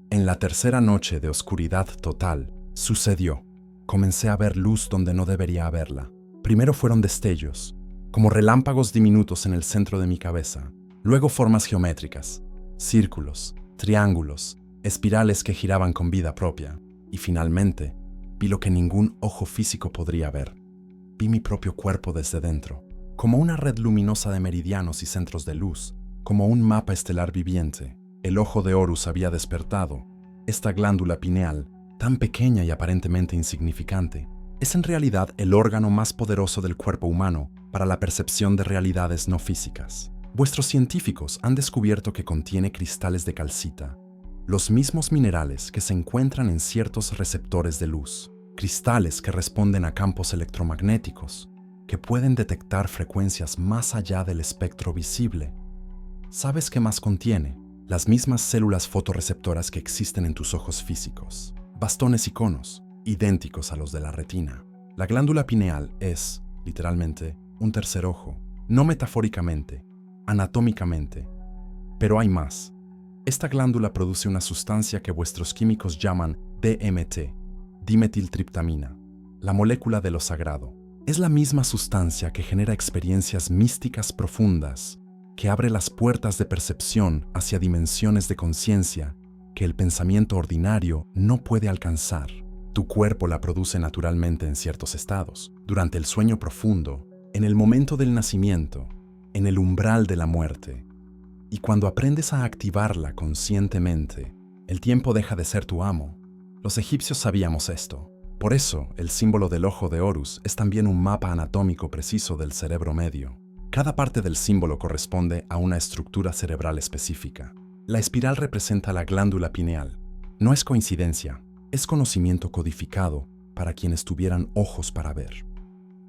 En la tercera noche de oscuridad total, sucedió. Comencé a ver luz donde no debería haberla. Primero fueron destellos, como relámpagos diminutos en el centro de mi cabeza. Luego formas geométricas, círculos, triángulos, espirales que giraban con vida propia. Y finalmente, vi lo que ningún ojo físico podría ver. Vi mi propio cuerpo desde dentro, como una red luminosa de meridianos y centros de luz, como un mapa estelar viviente. El ojo de Horus había despertado. Esta glándula pineal, tan pequeña y aparentemente insignificante, es en realidad el órgano más poderoso del cuerpo humano para la percepción de realidades no físicas. Vuestros científicos han descubierto que contiene cristales de calcita, los mismos minerales que se encuentran en ciertos receptores de luz, cristales que responden a campos electromagnéticos, que pueden detectar frecuencias más allá del espectro visible. ¿Sabes qué más contiene? Las mismas células fotorreceptoras que existen en tus ojos físicos. Bastones y conos, idénticos a los de la retina. La glándula pineal es, literalmente, un tercer ojo, no metafóricamente, anatómicamente. Pero hay más. Esta glándula produce una sustancia que vuestros químicos llaman DMT, dimetiltriptamina, la molécula de lo sagrado. Es la misma sustancia que genera experiencias místicas profundas, que abre las puertas de percepción hacia dimensiones de conciencia que el pensamiento ordinario no puede alcanzar. Tu cuerpo la produce naturalmente en ciertos estados, durante el sueño profundo, en el momento del nacimiento, en el umbral de la muerte. Y cuando aprendes a activarla conscientemente, el tiempo deja de ser tu amo. Los egipcios sabíamos esto. Por eso, el símbolo del ojo de Horus es también un mapa anatómico preciso del cerebro medio. Cada parte del símbolo corresponde a una estructura cerebral específica. La espiral representa la glándula pineal. No es coincidencia, es conocimiento codificado para quienes tuvieran ojos para ver.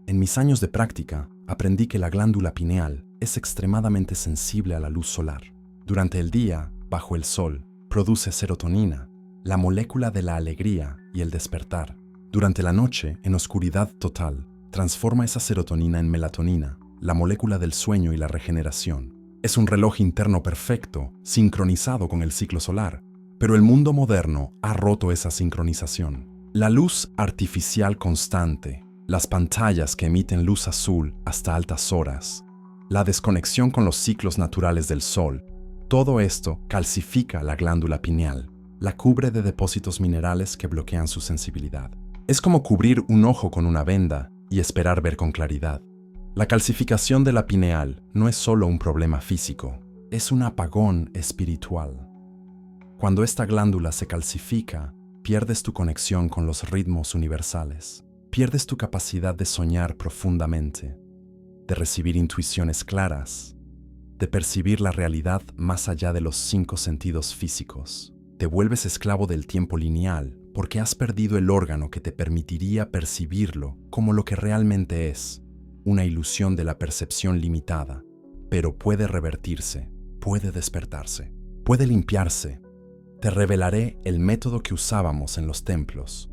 En mis años de práctica, aprendí que la glándula pineal es extremadamente sensible a la luz solar. Durante el día, bajo el sol, produce serotonina, la molécula de la alegría y el despertar. Durante la noche, en oscuridad total, transforma esa serotonina en melatonina, la molécula del sueño y la regeneración. Es un reloj interno perfecto, sincronizado con el ciclo solar, pero el mundo moderno ha roto esa sincronización. La luz artificial constante, las pantallas que emiten luz azul hasta altas horas, la desconexión con los ciclos naturales del sol, todo esto calcifica la glándula pineal, la cubre de depósitos minerales que bloquean su sensibilidad. Es como cubrir un ojo con una venda y esperar ver con claridad. La calcificación de la pineal no es solo un problema físico, es un apagón espiritual. Cuando esta glándula se calcifica, pierdes tu conexión con los ritmos universales, pierdes tu capacidad de soñar profundamente, de recibir intuiciones claras, de percibir la realidad más allá de los 5 sentidos físicos. Te vuelves esclavo del tiempo lineal porque has perdido el órgano que te permitiría percibirlo como lo que realmente es, una ilusión de la percepción limitada, pero puede revertirse, puede despertarse, puede limpiarse. Te revelaré el método que usábamos en los templos.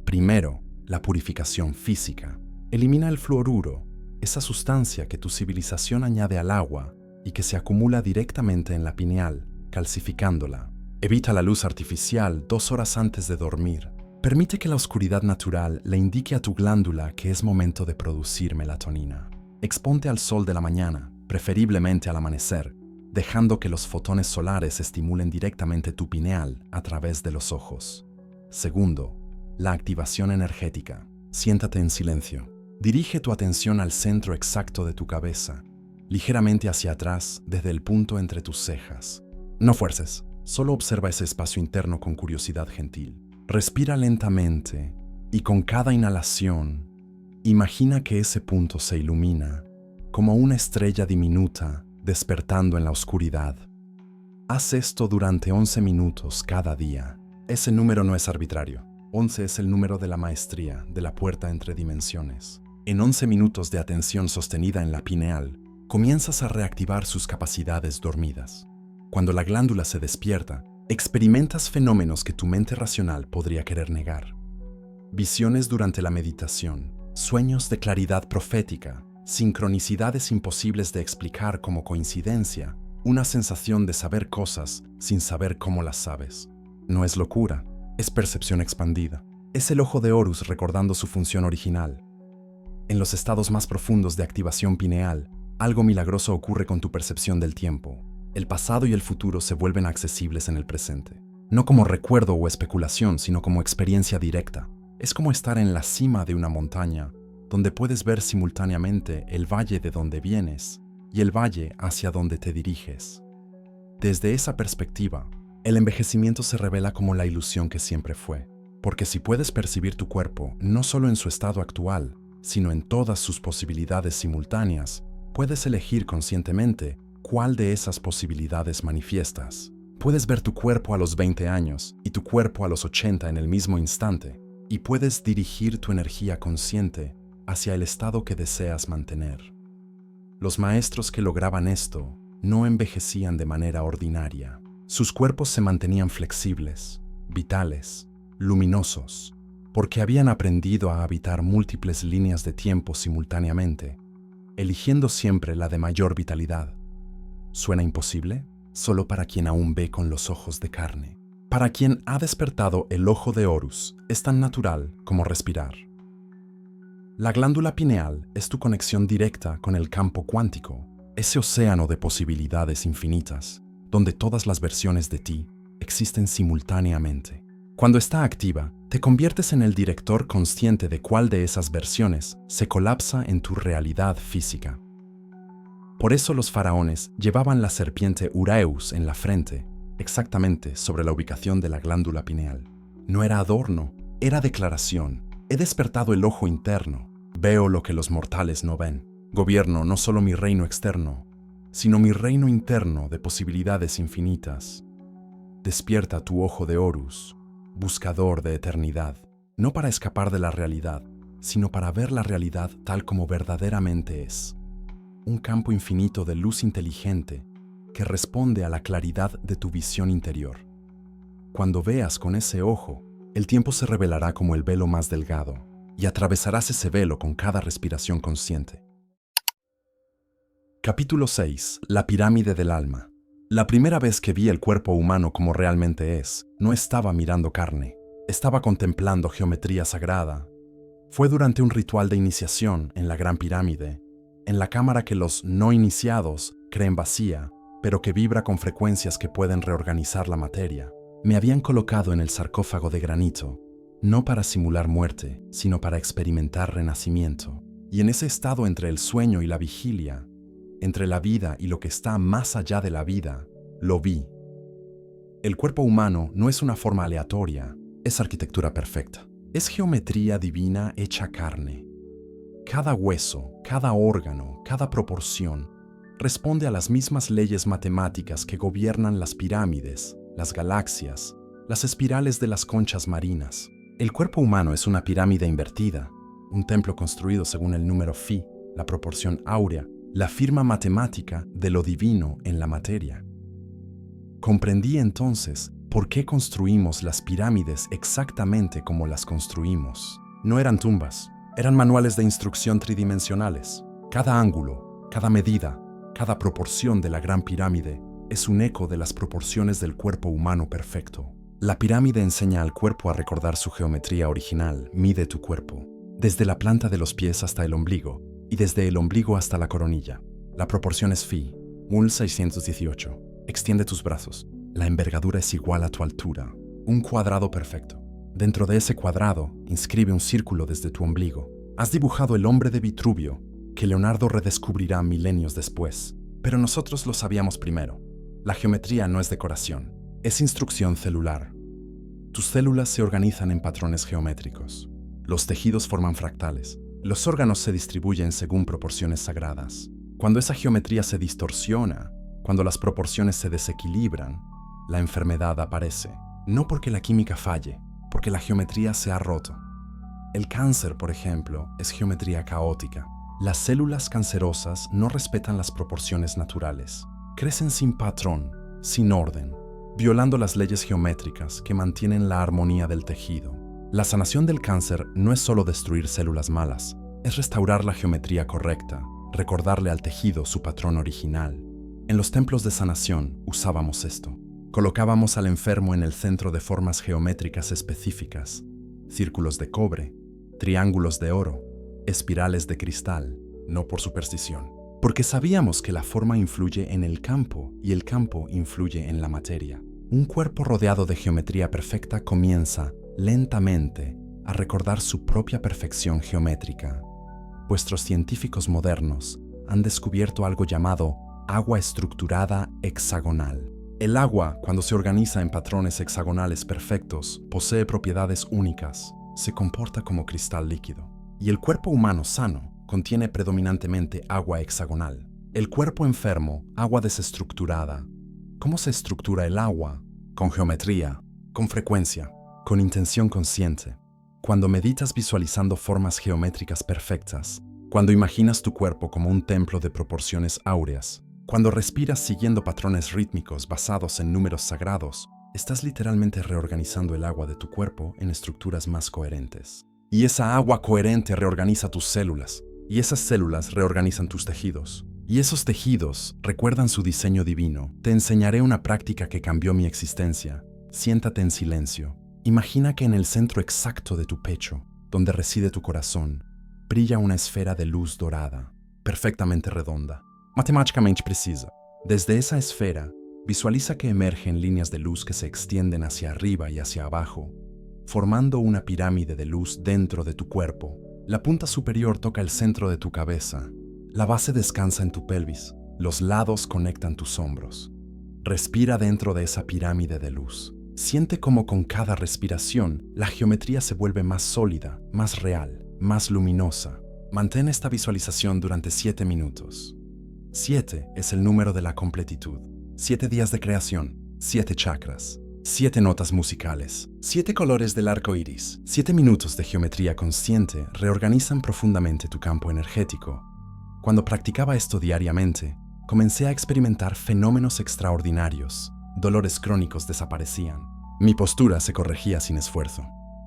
Primero, la purificación física. Elimina el fluoruro, esa sustancia que tu civilización añade al agua y que se acumula directamente en la pineal, calcificándola. Evita la luz artificial 2 horas antes de dormir. Permite que la oscuridad natural le indique a tu glándula que es momento de producir melatonina. Exponte al sol de la mañana, preferiblemente al amanecer, dejando que los fotones solares estimulen directamente tu pineal a través de los ojos. Segundo, la activación energética. Siéntate en silencio. Dirige tu atención al centro exacto de tu cabeza, ligeramente hacia atrás desde el punto entre tus cejas. No fuerces, solo observa ese espacio interno con curiosidad gentil. Respira lentamente y con cada inhalación, imagina que ese punto se ilumina como una estrella diminuta despertando en la oscuridad. Haz esto durante 11 minutos cada día. Ese número no es arbitrario. 11 es el número de la maestría, de la puerta entre dimensiones. En 11 minutos de atención sostenida en la pineal, comienzas a reactivar sus capacidades dormidas. Cuando la glándula se despierta, experimentas fenómenos que tu mente racional podría querer negar. Visiones durante la meditación, sueños de claridad profética, sincronicidades imposibles de explicar como coincidencia, una sensación de saber cosas sin saber cómo las sabes. No es locura, es percepción expandida. Es el ojo de Horus recordando su función original. En los estados más profundos de activación pineal, algo milagroso ocurre con tu percepción del tiempo. El pasado y el futuro se vuelven accesibles en el presente. No como recuerdo o especulación, sino como experiencia directa. Es como estar en la cima de una montaña, donde puedes ver simultáneamente el valle de donde vienes y el valle hacia donde te diriges. Desde esa perspectiva, el envejecimiento se revela como la ilusión que siempre fue. Porque si puedes percibir tu cuerpo no solo en su estado actual, sino en todas sus posibilidades simultáneas, puedes elegir conscientemente cuál de esas posibilidades manifiestas. Puedes ver tu cuerpo a los 20 años y tu cuerpo a los 80 en el mismo instante, y puedes dirigir tu energía consciente hacia el estado que deseas mantener. Los maestros que lograban esto no envejecían de manera ordinaria. Sus cuerpos se mantenían flexibles, vitales, luminosos, porque habían aprendido a habitar múltiples líneas de tiempo simultáneamente, eligiendo siempre la de mayor vitalidad. ¿Suena imposible? Solo para quien aún ve con los ojos de carne. Para quien ha despertado el ojo de Horus, es tan natural como respirar. La glándula pineal es tu conexión directa con el campo cuántico, ese océano de posibilidades infinitas, donde todas las versiones de ti existen simultáneamente. Cuando está activa, te conviertes en el director consciente de cuál de esas versiones se colapsa en tu realidad física. Por eso los faraones llevaban la serpiente Ureus en la frente, exactamente sobre la ubicación de la glándula pineal. No era adorno, era declaración. He despertado el ojo interno. Veo lo que los mortales no ven. Gobierno no solo mi reino externo, sino mi reino interno de posibilidades infinitas. Despierta tu ojo de Horus, buscador de eternidad. no para escapar de la realidad, sino para ver la realidad tal como verdaderamente es. Un campo infinito de luz inteligente que responde a la claridad de tu visión interior. Cuando veas con ese ojo, el tiempo se revelará como el velo más delgado y atravesarás ese velo con cada respiración consciente. Capítulo 6. La pirámide del alma. La primera vez que vi el cuerpo humano como realmente es, no estaba mirando carne, estaba contemplando geometría sagrada. Fue durante un ritual de iniciación en la Gran Pirámide, en la cámara que los no iniciados creen vacía, pero que vibra con frecuencias que pueden reorganizar la materia. Me habían colocado en el sarcófago de granito, no para simular muerte, sino para experimentar renacimiento. Y en ese estado entre el sueño y la vigilia, entre la vida y lo que está más allá de la vida, lo vi. El cuerpo humano no es una forma aleatoria, es arquitectura perfecta. Es geometría divina hecha carne. Cada hueso, cada órgano, cada proporción responde a las mismas leyes matemáticas que gobiernan las pirámides, las galaxias, las espirales de las conchas marinas. El cuerpo humano es una pirámide invertida, un templo construido según el número phi, la proporción áurea, la firma matemática de lo divino en la materia. Comprendí entonces por qué construimos las pirámides exactamente como las construimos. No eran tumbas, eran manuales de instrucción tridimensionales. Cada ángulo, cada medida, cada proporción de la Gran Pirámide es un eco de las proporciones del cuerpo humano perfecto. La pirámide enseña al cuerpo a recordar su geometría original. Mide tu cuerpo, desde la planta de los pies hasta el ombligo, y desde el ombligo hasta la coronilla. La proporción es phi, 1618. Extiende tus brazos. La envergadura es igual a tu altura. Un cuadrado perfecto. Dentro de ese cuadrado, inscribe un círculo desde tu ombligo. Has dibujado el hombre de Vitruvio, que Leonardo redescubrirá milenios después. Pero nosotros lo sabíamos primero. La geometría no es decoración, es instrucción celular. Tus células se organizan en patrones geométricos. Los tejidos forman fractales. Los órganos se distribuyen según proporciones sagradas. Cuando esa geometría se distorsiona, cuando las proporciones se desequilibran, la enfermedad aparece. No porque la química falle, porque la geometría se ha roto. El cáncer, por ejemplo, es geometría caótica. Las células cancerosas no respetan las proporciones naturales. Crecen sin patrón, sin orden, violando las leyes geométricas que mantienen la armonía del tejido. La sanación del cáncer no es solo destruir células malas, es restaurar la geometría correcta, recordarle al tejido su patrón original. En los templos de sanación usábamos esto. Colocábamos al enfermo en el centro de formas geométricas específicas, círculos de cobre, triángulos de oro, espirales de cristal, no por superstición, porque sabíamos que la forma influye en el campo y el campo influye en la materia. Un cuerpo rodeado de geometría perfecta comienza, lentamente, a recordar su propia perfección geométrica. Vuestros científicos modernos han descubierto algo llamado agua estructurada hexagonal. El agua, cuando se organiza en patrones hexagonales perfectos, posee propiedades únicas, se comporta como cristal líquido. Y el cuerpo humano sano contiene predominantemente agua hexagonal. El cuerpo enfermo, agua desestructurada. ¿Cómo se estructura el agua? Con geometría, con frecuencia, con intención consciente. Cuando meditas visualizando formas geométricas perfectas, cuando imaginas tu cuerpo como un templo de proporciones áureas, cuando respiras siguiendo patrones rítmicos basados en números sagrados, estás literalmente reorganizando el agua de tu cuerpo en estructuras más coherentes. Y esa agua coherente reorganiza tus células, y esas células reorganizan tus tejidos. Y esos tejidos recuerdan su diseño divino. Te enseñaré una práctica que cambió mi existencia. Siéntate en silencio. Imagina que en el centro exacto de tu pecho, donde reside tu corazón, brilla una esfera de luz dorada, perfectamente redonda, matemáticamente precisa. Desde esa esfera, visualiza que emergen líneas de luz que se extienden hacia arriba y hacia abajo, formando una pirámide de luz dentro de tu cuerpo. La punta superior toca el centro de tu cabeza, la base descansa en tu pelvis, los lados conectan tus hombros. Respira dentro de esa pirámide de luz. Siente cómo con cada respiración la geometría se vuelve más sólida, más real, más luminosa. Mantén esta visualización durante 7 minutos. 7 es el número de la completitud. 7 días de creación, 7 chakras, 7 notas musicales, 7 colores del arco iris, 7 minutos de geometría consciente reorganizan profundamente tu campo energético. Cuando practicaba esto diariamente, comencé a experimentar fenómenos extraordinarios. Dolores crónicos desaparecían. Mi postura se corregía sin esfuerzo.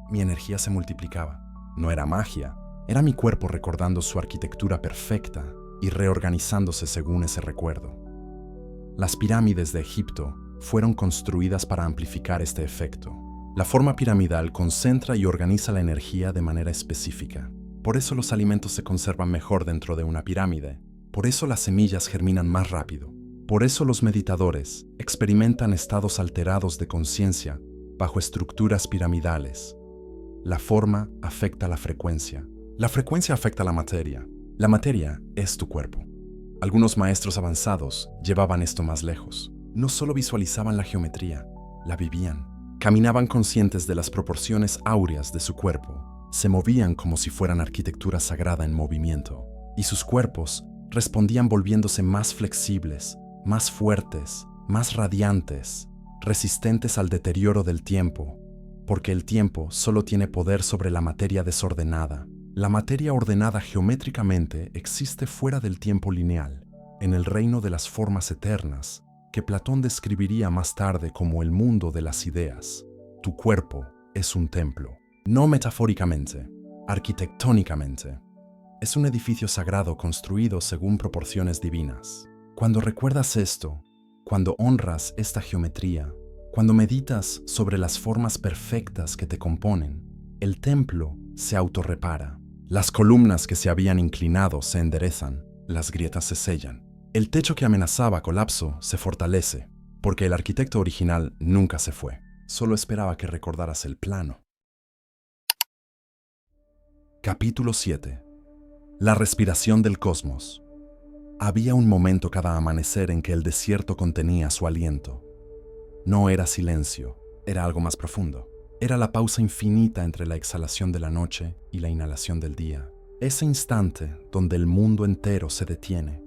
Mi energía se multiplicaba. No era magia, era mi cuerpo recordando su arquitectura perfecta y reorganizándose según ese recuerdo. Las pirámides de Egipto fueron construidas para amplificar este efecto. La forma piramidal concentra y organiza la energía de manera específica. Por eso los alimentos se conservan mejor dentro de una pirámide. Por eso las semillas germinan más rápido. Por eso los meditadores experimentan estados alterados de conciencia bajo estructuras piramidales. La forma afecta la frecuencia. La frecuencia afecta la materia. La materia es tu cuerpo. Algunos maestros avanzados llevaban esto más lejos. No solo visualizaban la geometría, la vivían. Caminaban conscientes de las proporciones áureas de su cuerpo. Se movían como si fueran arquitectura sagrada en movimiento. Y sus cuerpos respondían volviéndose más flexibles, más fuertes, más radiantes, resistentes al deterioro del tiempo, porque el tiempo solo tiene poder sobre la materia desordenada. La materia ordenada geométricamente existe fuera del tiempo lineal, en el reino de las formas eternas, que Platón describiría más tarde como el mundo de las ideas. Tu cuerpo es un templo, no metafóricamente, arquitectónicamente. Es un edificio sagrado construido según proporciones divinas. Cuando recuerdas esto, cuando honras esta geometría, cuando meditas sobre las formas perfectas que te componen, el templo se autorrepara. Las columnas que se habían inclinado se enderezan, las grietas se sellan. El techo que amenazaba colapso se fortalece, porque el arquitecto original nunca se fue. Solo esperaba que recordaras el plano. Capítulo 7. La respiración del cosmos. Había un momento cada amanecer en que el desierto contenía su aliento. No era silencio, era algo más profundo. Era la pausa infinita entre la exhalación de la noche y la inhalación del día. Ese instante donde el mundo entero se detiene,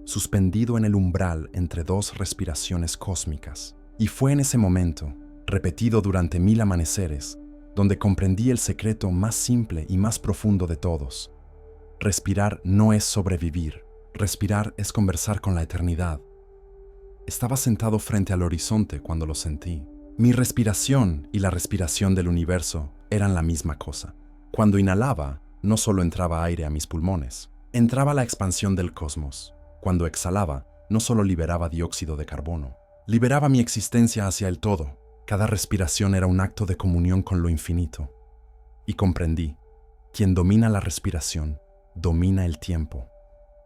suspendido en el umbral entre dos respiraciones cósmicas. Y fue en ese momento, repetido durante 1000 amaneceres, donde comprendí el secreto más simple y más profundo de todos. Respirar no es sobrevivir, respirar es conversar con la eternidad. Estaba sentado frente al horizonte cuando lo sentí. Mi respiración y la respiración del universo eran la misma cosa. Cuando inhalaba, no solo entraba aire a mis pulmones, entraba la expansión del cosmos. Cuando exhalaba, no solo liberaba dióxido de carbono, liberaba mi existencia hacia el todo. Cada respiración era un acto de comunión con lo infinito. Y comprendí, quien domina la respiración, domina el tiempo.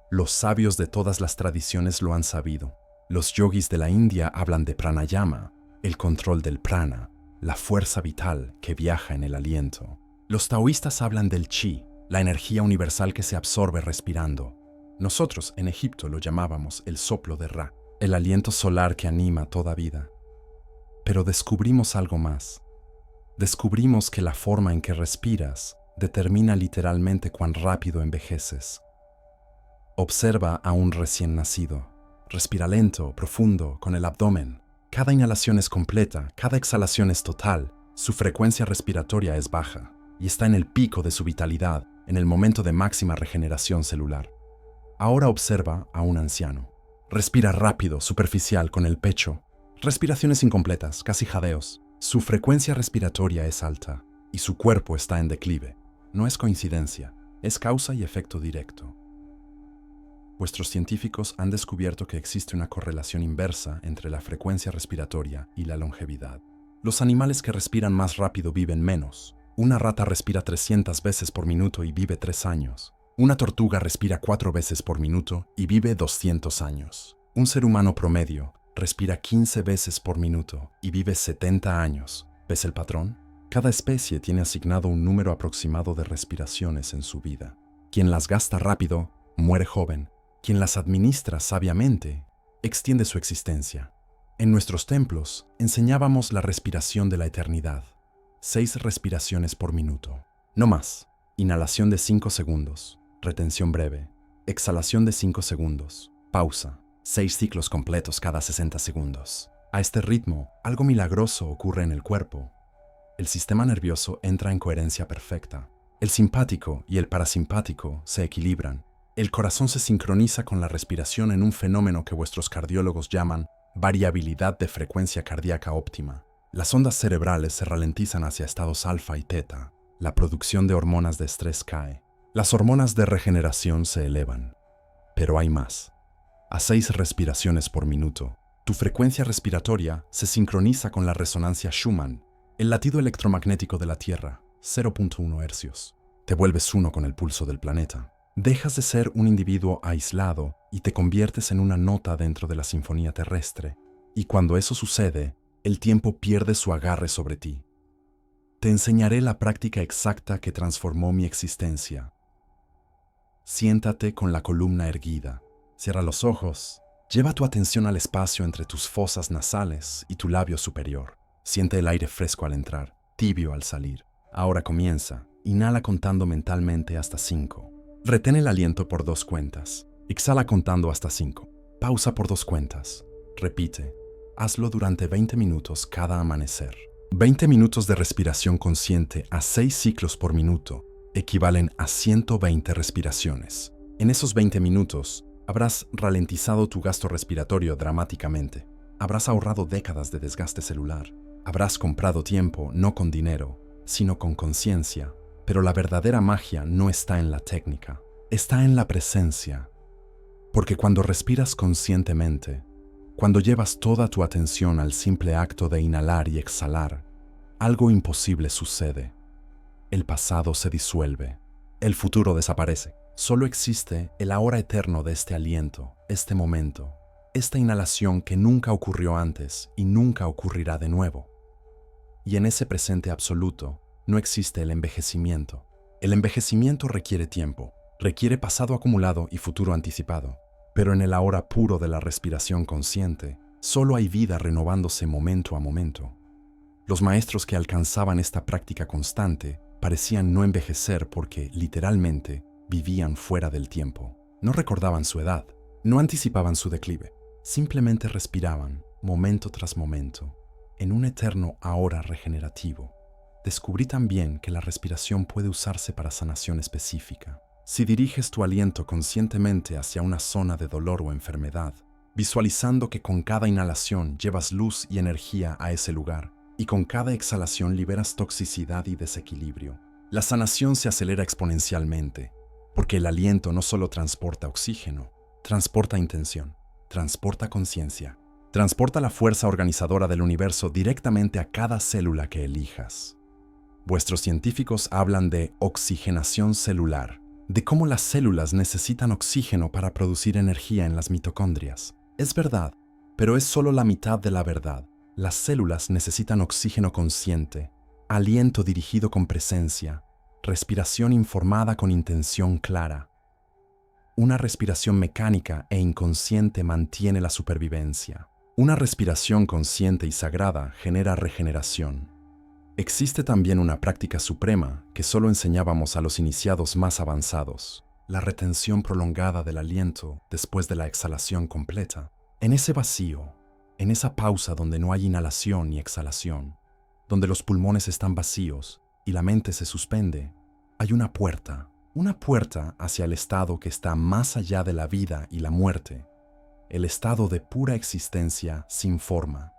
Los sabios de todas las tradiciones lo han sabido. Los yogis de la India hablan de pranayama, el control del prana, la fuerza vital que viaja en el aliento. Los taoístas hablan del chi, la energía universal que se absorbe respirando. Nosotros en Egipto lo llamábamos el soplo de Ra, el aliento solar que anima toda vida. Pero descubrimos algo más. Descubrimos que la forma en que respiras determina literalmente cuán rápido envejeces. Observa a un recién nacido. Respira lento, profundo, con el abdomen. Cada inhalación es completa, cada exhalación es total. Su frecuencia respiratoria es baja y está en el pico de su vitalidad, en el momento de máxima regeneración celular. Ahora observa a un anciano. Respira rápido, superficial, con el pecho. Respiraciones incompletas, casi jadeos. Su frecuencia respiratoria es alta y su cuerpo está en declive. No es coincidencia, es causa y efecto directo. Vuestros científicos han descubierto que existe una correlación inversa entre la frecuencia respiratoria y la longevidad. Los animales que respiran más rápido viven menos. Una rata respira 300 veces por minuto y vive 3 años. Una tortuga respira 4 veces por minuto y vive 200 años. Un ser humano promedio respira 15 veces por minuto y vive 70 años. ¿Ves el patrón? Cada especie tiene asignado un número aproximado de respiraciones en su vida. Quien las gasta rápido, muere joven. Quien las administra sabiamente, extiende su existencia. En nuestros templos enseñábamos la respiración de la eternidad. 6 respiraciones por minuto. No más. Inhalación de 5 segundos. Retención breve. Exhalación de 5 segundos. Pausa. 6 ciclos completos cada 60 segundos. A este ritmo, algo milagroso ocurre en el cuerpo. El sistema nervioso entra en coherencia perfecta. El simpático y el parasimpático se equilibran. El corazón se sincroniza con la respiración en un fenómeno que vuestros cardiólogos llaman variabilidad de frecuencia cardíaca óptima. Las ondas cerebrales se ralentizan hacia estados alfa y teta. La producción de hormonas de estrés cae. Las hormonas de regeneración se elevan. Pero hay más. A 6 respiraciones por minuto, tu frecuencia respiratoria se sincroniza con la resonancia Schumann, el latido electromagnético de la Tierra, 0.1 hercios. Te vuelves uno con el pulso del planeta. Dejas de ser un individuo aislado y te conviertes en una nota dentro de la sinfonía terrestre. Y cuando eso sucede, el tiempo pierde su agarre sobre ti. Te enseñaré la práctica exacta que transformó mi existencia. Siéntate con la columna erguida. Cierra los ojos. Lleva tu atención al espacio entre tus fosas nasales y tu labio superior. Siente el aire fresco al entrar, tibio al salir. Ahora comienza. Inhala contando mentalmente hasta 5. Retén el aliento por 2 cuentas. Exhala contando hasta 5. Pausa por 2 cuentas. Repite. Hazlo durante 20 minutos cada amanecer. 20 minutos de respiración consciente a 6 ciclos por minuto equivalen a 120 respiraciones. En esos 20 minutos, habrás ralentizado tu gasto respiratorio dramáticamente. Habrás ahorrado décadas de desgaste celular. Habrás comprado tiempo no con dinero, sino con conciencia. Pero la verdadera magia no está en la técnica, está en la presencia. Porque cuando respiras conscientemente, cuando llevas toda tu atención al simple acto de inhalar y exhalar, algo imposible sucede. El pasado se disuelve, el futuro desaparece. Solo existe el ahora eterno de este aliento, este momento, esta inhalación que nunca ocurrió antes y nunca ocurrirá de nuevo. Y en ese presente absoluto no existe el envejecimiento. El envejecimiento requiere tiempo, requiere pasado acumulado y futuro anticipado. Pero en el ahora puro de la respiración consciente, solo hay vida renovándose momento a momento. Los maestros que alcanzaban esta práctica constante parecían no envejecer porque, literalmente, vivían fuera del tiempo. No recordaban su edad, no anticipaban su declive. Simplemente respiraban, momento tras momento, en un eterno ahora regenerativo. Descubrí también que la respiración puede usarse para sanación específica. Si diriges tu aliento conscientemente hacia una zona de dolor o enfermedad, visualizando que con cada inhalación llevas luz y energía a ese lugar, y con cada exhalación liberas toxicidad y desequilibrio, la sanación se acelera exponencialmente, porque el aliento no solo transporta oxígeno, transporta intención, transporta conciencia, transporta la fuerza organizadora del universo directamente a cada célula que elijas. Vuestros científicos hablan de oxigenación celular, de cómo las células necesitan oxígeno para producir energía en las mitocondrias. Es verdad, pero es solo la mitad de la verdad. Las células necesitan oxígeno consciente, aliento dirigido con presencia, respiración informada con intención clara. Una respiración mecánica e inconsciente mantiene la supervivencia. Una respiración consciente y sagrada genera regeneración. Existe también una práctica suprema que solo enseñábamos a los iniciados más avanzados, la retención prolongada del aliento después de la exhalación completa. En ese vacío, en esa pausa donde no hay inhalación ni exhalación, donde los pulmones están vacíos y la mente se suspende, hay una puerta hacia el estado que está más allá de la vida y la muerte, el estado de pura existencia sin forma.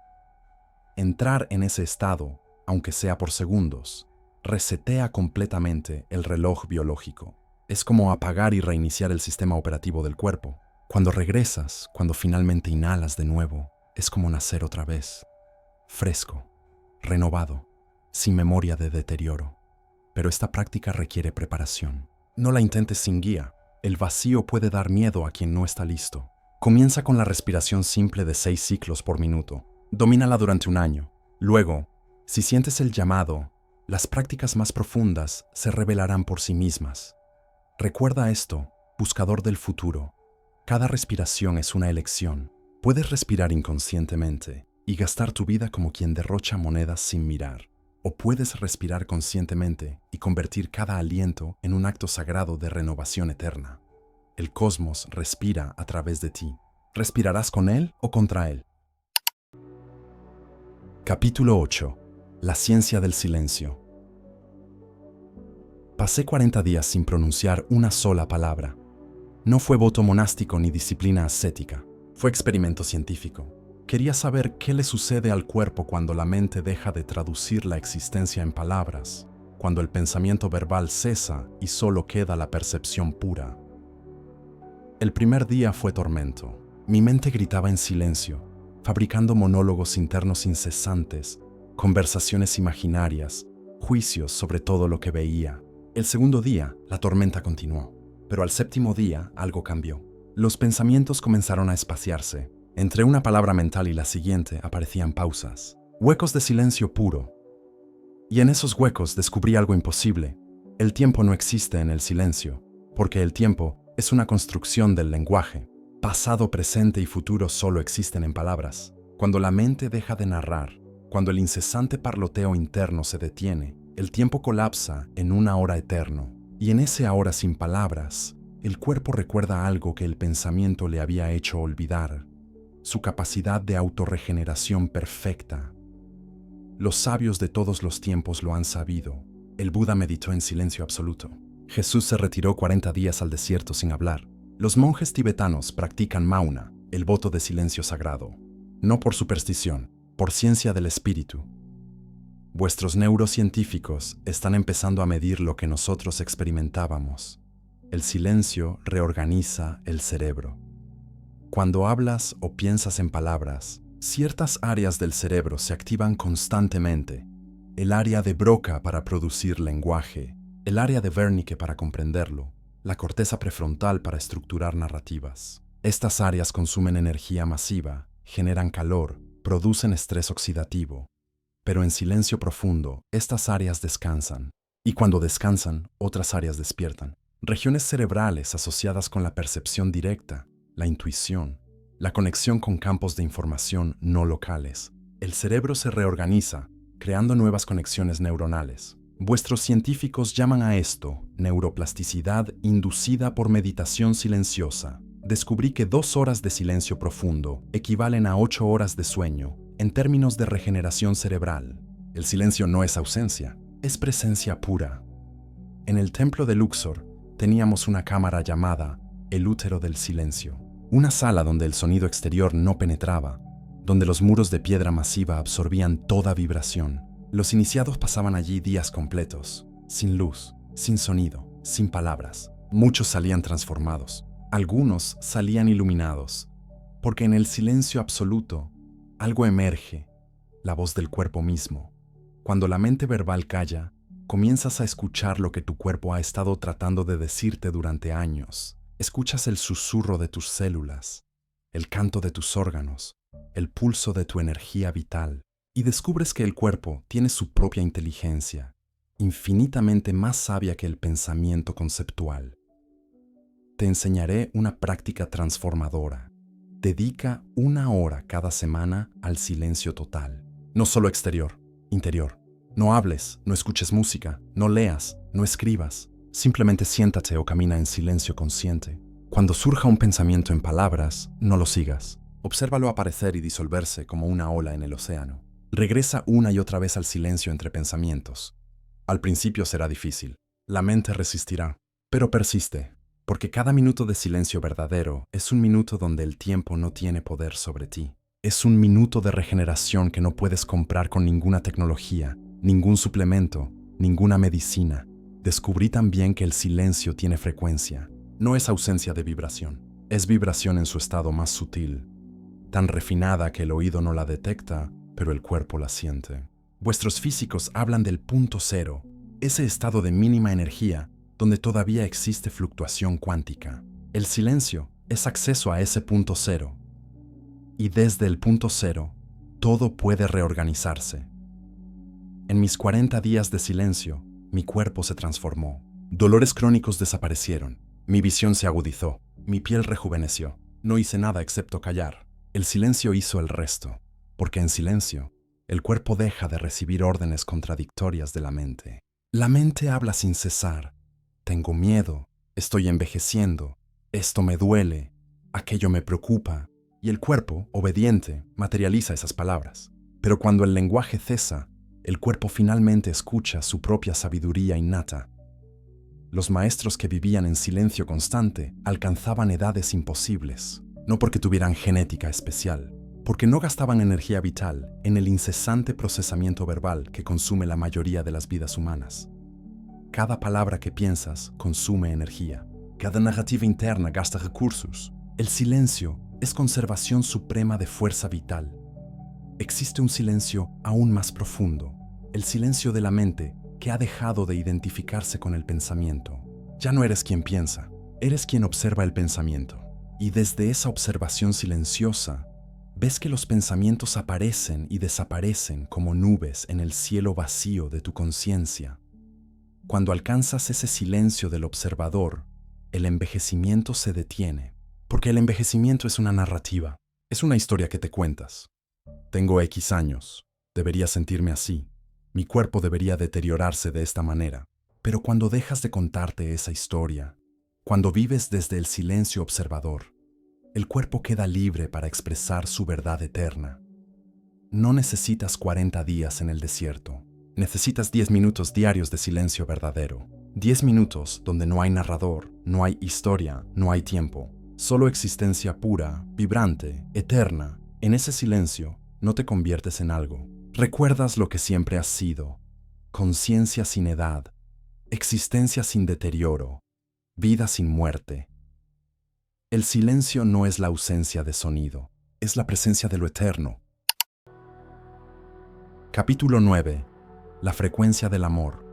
Entrar en ese estado, aunque sea por segundos, resetea completamente el reloj biológico. Es como apagar y reiniciar el sistema operativo del cuerpo. Cuando regresas, cuando finalmente inhalas de nuevo, es como nacer otra vez, fresco, renovado, sin memoria de deterioro. Pero esta práctica requiere preparación. No la intentes sin guía. El vacío puede dar miedo a quien no está listo. Comienza con la respiración simple de 6 ciclos por minuto. Domínala durante un año. Luego, si sientes el llamado, las prácticas más profundas se revelarán por sí mismas. Recuerda esto, buscador del futuro. Cada respiración es una elección. Puedes respirar inconscientemente y gastar tu vida como quien derrocha monedas sin mirar. O puedes respirar conscientemente y convertir cada aliento en un acto sagrado de renovación eterna. El cosmos respira a través de ti. ¿Respirarás con él o contra él? Capítulo 8. La ciencia del silencio. Pasé 40 días sin pronunciar una sola palabra. No fue voto monástico ni disciplina ascética. Fue experimento científico. Quería saber qué le sucede al cuerpo cuando la mente deja de traducir la existencia en palabras, cuando el pensamiento verbal cesa y solo queda la percepción pura. El primer día fue tormento. Mi mente gritaba en silencio, fabricando monólogos internos incesantes, conversaciones imaginarias, juicios sobre todo lo que veía. El segundo día, la tormenta continuó, pero al séptimo día algo cambió. Los pensamientos comenzaron a espaciarse. Entre una palabra mental y la siguiente aparecían pausas, huecos de silencio puro. Y en esos huecos descubrí algo imposible. El tiempo no existe en el silencio, porque el tiempo es una construcción del lenguaje. Pasado, presente y futuro solo existen en palabras. Cuando la mente deja de narrar, cuando el incesante parloteo interno se detiene, el tiempo colapsa en un ahora eterno. Y en ese ahora sin palabras, el cuerpo recuerda algo que el pensamiento le había hecho olvidar: su capacidad de autorregeneración perfecta. Los sabios de todos los tiempos lo han sabido. El Buda meditó en silencio absoluto. Jesús se retiró 40 días al desierto sin hablar. Los monjes tibetanos practican mauna, el voto de silencio sagrado. No por superstición, por ciencia del espíritu. Vuestros neurocientíficos están empezando a medir lo que nosotros experimentábamos. El silencio reorganiza el cerebro. Cuando hablas o piensas en palabras, ciertas áreas del cerebro se activan constantemente. El área de Broca para producir lenguaje, el área de Wernicke para comprenderlo, la corteza prefrontal para estructurar narrativas. Estas áreas consumen energía masiva, generan calor, producen estrés oxidativo. Pero en silencio profundo, estas áreas descansan. Y cuando descansan, otras áreas despiertan. Regiones cerebrales asociadas con la percepción directa, la intuición, la conexión con campos de información no locales. El cerebro se reorganiza, creando nuevas conexiones neuronales. Vuestros científicos llaman a esto neuroplasticidad inducida por meditación silenciosa. Descubrí que 2 horas de silencio profundo equivalen a 8 horas de sueño en términos de regeneración cerebral. El silencio no es ausencia, es presencia pura. En el templo de Luxor teníamos una cámara llamada el útero del silencio. Una sala donde el sonido exterior no penetraba, donde los muros de piedra masiva absorbían toda vibración. Los iniciados pasaban allí días completos, sin luz, sin sonido, sin palabras. Muchos salían transformados, algunos salían iluminados, porque en el silencio absoluto algo emerge, la voz del cuerpo mismo. Cuando la mente verbal calla, comienzas a escuchar lo que tu cuerpo ha estado tratando de decirte durante años. Escuchas el susurro de tus células, el canto de tus órganos, el pulso de tu energía vital, y descubres que el cuerpo tiene su propia inteligencia, infinitamente más sabia que el pensamiento conceptual. Te enseñaré una práctica transformadora. Dedica 1 hora cada semana al silencio total. No solo exterior, interior. No hables, no escuches música, no leas, no escribas. Simplemente siéntate o camina en silencio consciente. Cuando surja un pensamiento en palabras, no lo sigas. Obsérvalo aparecer y disolverse como una ola en el océano. Regresa una y otra vez al silencio entre pensamientos. Al principio será difícil. La mente resistirá, pero persiste. Porque cada minuto de silencio verdadero es un minuto donde el tiempo no tiene poder sobre ti. Es un minuto de regeneración que no puedes comprar con ninguna tecnología, ningún suplemento, ninguna medicina. Descubrí también que el silencio tiene frecuencia. No es ausencia de vibración. Es vibración en su estado más sutil, tan refinada que el oído no la detecta, pero el cuerpo la siente. Vuestros físicos hablan del punto cero, ese estado de mínima energía donde todavía existe fluctuación cuántica. El silencio es acceso a ese punto cero. Y desde el punto cero, todo puede reorganizarse. En mis 40 días de silencio, mi cuerpo se transformó. Dolores crónicos desaparecieron. Mi visión se agudizó. Mi piel rejuveneció. No hice nada excepto callar. El silencio hizo el resto. Porque en silencio, el cuerpo deja de recibir órdenes contradictorias de la mente. La mente habla sin cesar. Tengo miedo, estoy envejeciendo, esto me duele, aquello me preocupa, y el cuerpo, obediente, materializa esas palabras. Pero cuando el lenguaje cesa, el cuerpo finalmente escucha su propia sabiduría innata. Los maestros que vivían en silencio constante alcanzaban edades imposibles, no porque tuvieran genética especial, porque no gastaban energía vital en el incesante procesamiento verbal que consume la mayoría de las vidas humanas. Cada palabra que piensas consume energía. Cada narrativa interna gasta recursos. El silencio es conservación suprema de fuerza vital. Existe un silencio aún más profundo, el silencio de la mente que ha dejado de identificarse con el pensamiento. Ya no eres quien piensa, eres quien observa el pensamiento. Y desde esa observación silenciosa, ves que los pensamientos aparecen y desaparecen como nubes en el cielo vacío de tu conciencia. Cuando alcanzas ese silencio del observador, el envejecimiento se detiene, porque el envejecimiento es una narrativa, es una historia que te cuentas. Tengo X años, debería sentirme así, mi cuerpo debería deteriorarse de esta manera, pero cuando dejas de contarte esa historia, cuando vives desde el silencio observador, el cuerpo queda libre para expresar su verdad eterna. No necesitas 40 días en el desierto, necesitas 10 minutos diarios de silencio verdadero. 10 minutos donde no hay narrador, no hay historia, no hay tiempo, solo existencia pura, vibrante, eterna. En ese silencio no te conviertes en algo. Recuerdas lo que siempre has sido. Conciencia sin edad, existencia sin deterioro, vida sin muerte. El silencio no es la ausencia de sonido, es la presencia de lo eterno. Capítulo 9. La frecuencia del amor.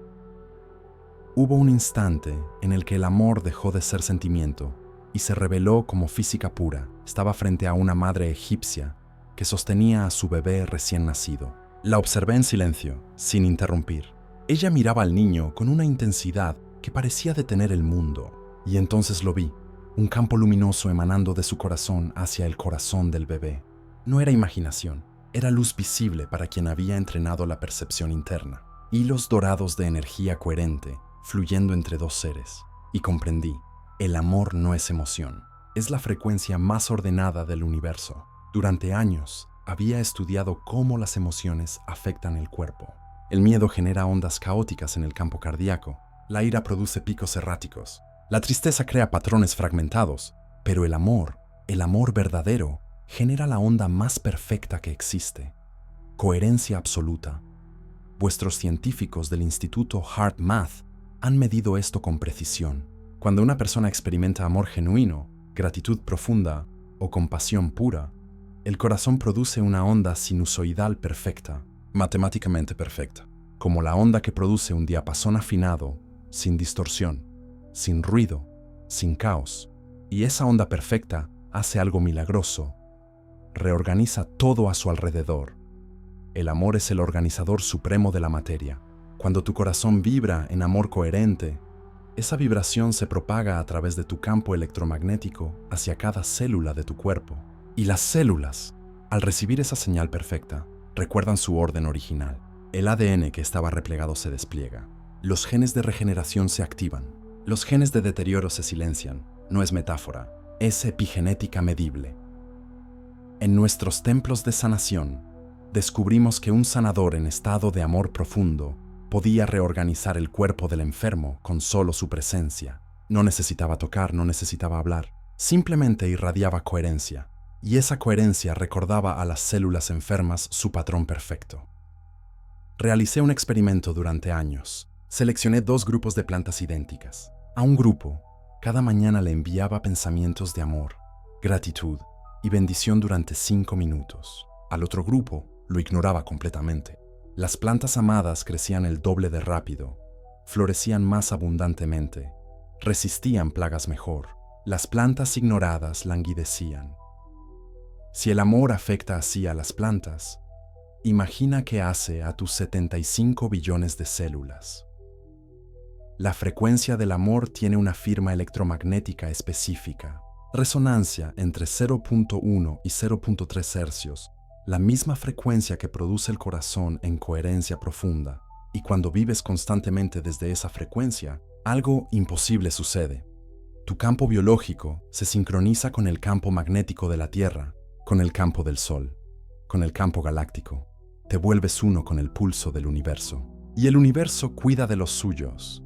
Hubo un instante en el que el amor dejó de ser sentimiento y se reveló como física pura. Estaba frente a una madre egipcia que sostenía a su bebé recién nacido. La observé en silencio, sin interrumpir. Ella miraba al niño con una intensidad que parecía detener el mundo, y entonces lo vi, un campo luminoso emanando de su corazón hacia el corazón del bebé. No era imaginación, era luz visible para quien había entrenado la percepción interna. Hilos dorados de energía coherente, fluyendo entre dos seres. Y comprendí, el amor no es emoción, es la frecuencia más ordenada del universo. Durante años, había estudiado cómo las emociones afectan el cuerpo. El miedo genera ondas caóticas en el campo cardíaco, la ira produce picos erráticos, la tristeza crea patrones fragmentados, pero el amor verdadero, genera la onda más perfecta que existe. Coherencia absoluta. Vuestros científicos del Instituto HeartMath han medido esto con precisión. Cuando una persona experimenta amor genuino, gratitud profunda o compasión pura, el corazón produce una onda sinusoidal perfecta, matemáticamente perfecta, como la onda que produce un diapasón afinado, sin distorsión, sin ruido, sin caos. Y esa onda perfecta hace algo milagroso, reorganiza todo a su alrededor. El amor es el organizador supremo de la materia. Cuando tu corazón vibra en amor coherente, esa vibración se propaga a través de tu campo electromagnético hacia cada célula de tu cuerpo. Y las células, al recibir esa señal perfecta, recuerdan su orden original. El ADN que estaba replegado se despliega. Los genes de regeneración se activan. Los genes de deterioro se silencian. No es metáfora, es epigenética medible. En nuestros templos de sanación, descubrimos que un sanador en estado de amor profundo podía reorganizar el cuerpo del enfermo con solo su presencia. No necesitaba tocar, no necesitaba hablar, simplemente irradiaba coherencia. Y esa coherencia recordaba a las células enfermas su patrón perfecto. Realicé un experimento durante años. Seleccioné 2 grupos de plantas idénticas. A un grupo, cada mañana le enviaba pensamientos de amor, gratitud y bendición durante 5 minutos. Al otro grupo, lo ignoraba completamente. Las plantas amadas crecían el doble de rápido, florecían más abundantemente, resistían plagas mejor. Las plantas ignoradas languidecían. Si el amor afecta así a las plantas, imagina qué hace a tus 75 billones de células. La frecuencia del amor tiene una firma electromagnética específica, resonancia entre 0.1 y 0.3 hercios, la misma frecuencia que produce el corazón en coherencia profunda. Y cuando vives constantemente desde esa frecuencia, algo imposible sucede. Tu campo biológico se sincroniza con el campo magnético de la Tierra, con el campo del Sol, con el campo galáctico. te vuelves uno con el pulso del universo. Y el universo cuida de los suyos.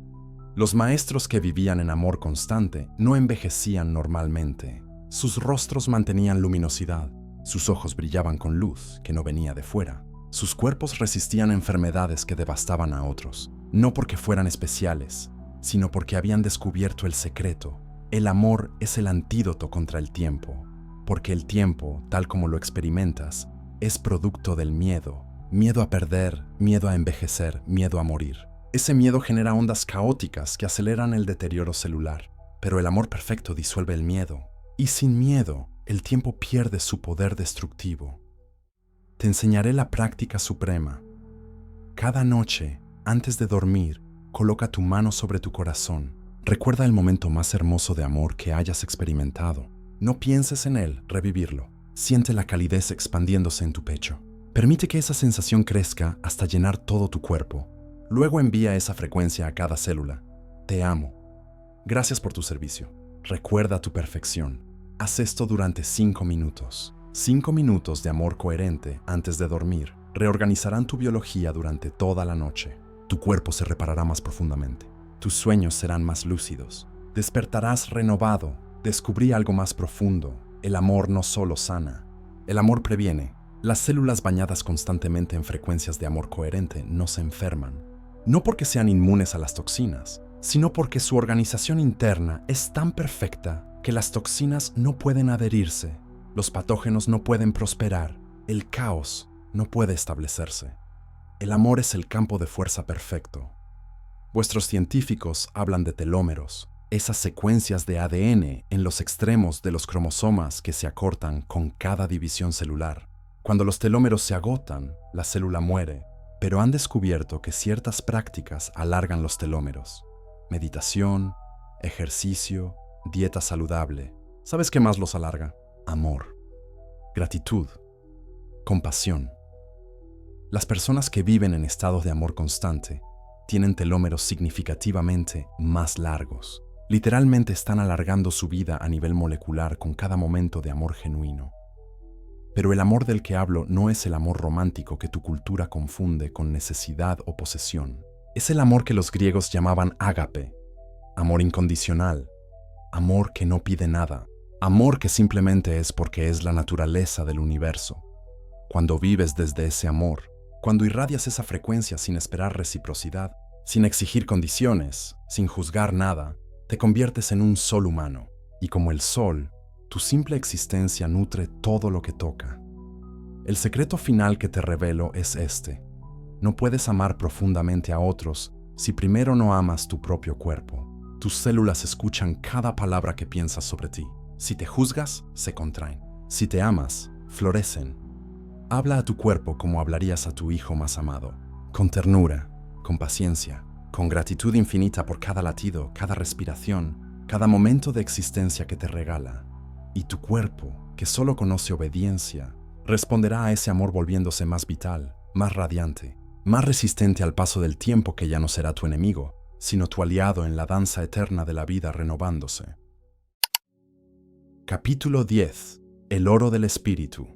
Los maestros que vivían en amor constante no envejecían normalmente. Sus rostros mantenían luminosidad, sus ojos brillaban con luz que no venía de fuera. Sus cuerpos resistían enfermedades que devastaban a otros, no porque fueran especiales, sino porque habían descubierto el secreto. El amor es el antídoto contra el tiempo, porque el tiempo, tal como lo experimentas, es producto del miedo. Miedo a perder, miedo a envejecer, miedo a morir. Ese miedo genera ondas caóticas que aceleran el deterioro celular, pero el amor perfecto disuelve el miedo. Y sin miedo, el tiempo pierde su poder destructivo. Te enseñaré la práctica suprema. Cada noche, antes de dormir, coloca tu mano sobre tu corazón. Recuerda el momento más hermoso de amor que hayas experimentado. No pienses en él, revivirlo. Siente la calidez expandiéndose en tu pecho. Permite que esa sensación crezca hasta llenar todo tu cuerpo. Luego envía esa frecuencia a cada célula. Te amo. Gracias por tu servicio. Recuerda tu perfección. Haz esto durante 5 minutos. 5 minutos de amor coherente antes de dormir reorganizarán tu biología durante toda la noche. Tu cuerpo se reparará más profundamente. Tus sueños serán más lúcidos. Despertarás renovado. Descubrí algo más profundo. El amor no solo sana. El amor previene. Las células bañadas constantemente en frecuencias de amor coherente no se enferman. No porque sean inmunes a las toxinas, sino porque su organización interna es tan perfecta que las toxinas no pueden adherirse, los patógenos no pueden prosperar, el caos no puede establecerse. El amor es el campo de fuerza perfecto. Vuestros científicos hablan de telómeros, esas secuencias de ADN en los extremos de los cromosomas que se acortan con cada división celular. Cuando los telómeros se agotan, la célula muere, pero han descubierto que ciertas prácticas alargan los telómeros. Meditación, ejercicio, dieta saludable. ¿Sabes qué más los alarga? Amor, gratitud, compasión. Las personas que viven en estados de amor constante tienen telómeros significativamente más largos. Literalmente están alargando su vida a nivel molecular con cada momento de amor genuino. Pero el amor del que hablo no es el amor romántico que tu cultura confunde con necesidad o posesión. Es el amor que los griegos llamaban ágape, amor incondicional, amor que no pide nada, amor que simplemente es porque es la naturaleza del universo. Cuando vives desde ese amor, cuando irradias esa frecuencia sin esperar reciprocidad, sin exigir condiciones, sin juzgar nada, te conviertes en un sol humano, y como el sol, tu simple existencia nutre todo lo que toca. El secreto final que te revelo es este. No puedes amar profundamente a otros si primero no amas tu propio cuerpo. Tus células escuchan cada palabra que piensas sobre ti. Si te juzgas, se contraen. Si te amas, florecen. Habla a tu cuerpo como hablarías a tu hijo más amado, con ternura, con paciencia, con gratitud infinita por cada latido, cada respiración, cada momento de existencia que te regala. Y tu cuerpo, que solo conoce obediencia, responderá a ese amor volviéndose más vital, más radiante, más resistente al paso del tiempo que ya no será tu enemigo, sino tu aliado en la danza eterna de la vida renovándose. Capítulo 10. El oro del espíritu.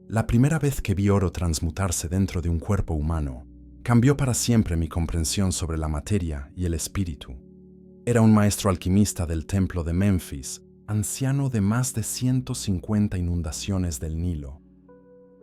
La primera vez que vi oro transmutarse dentro de un cuerpo humano, cambió para siempre mi comprensión sobre la materia y el espíritu. Era un maestro alquimista del templo de Memphis, anciano de más de 150 inundaciones del Nilo.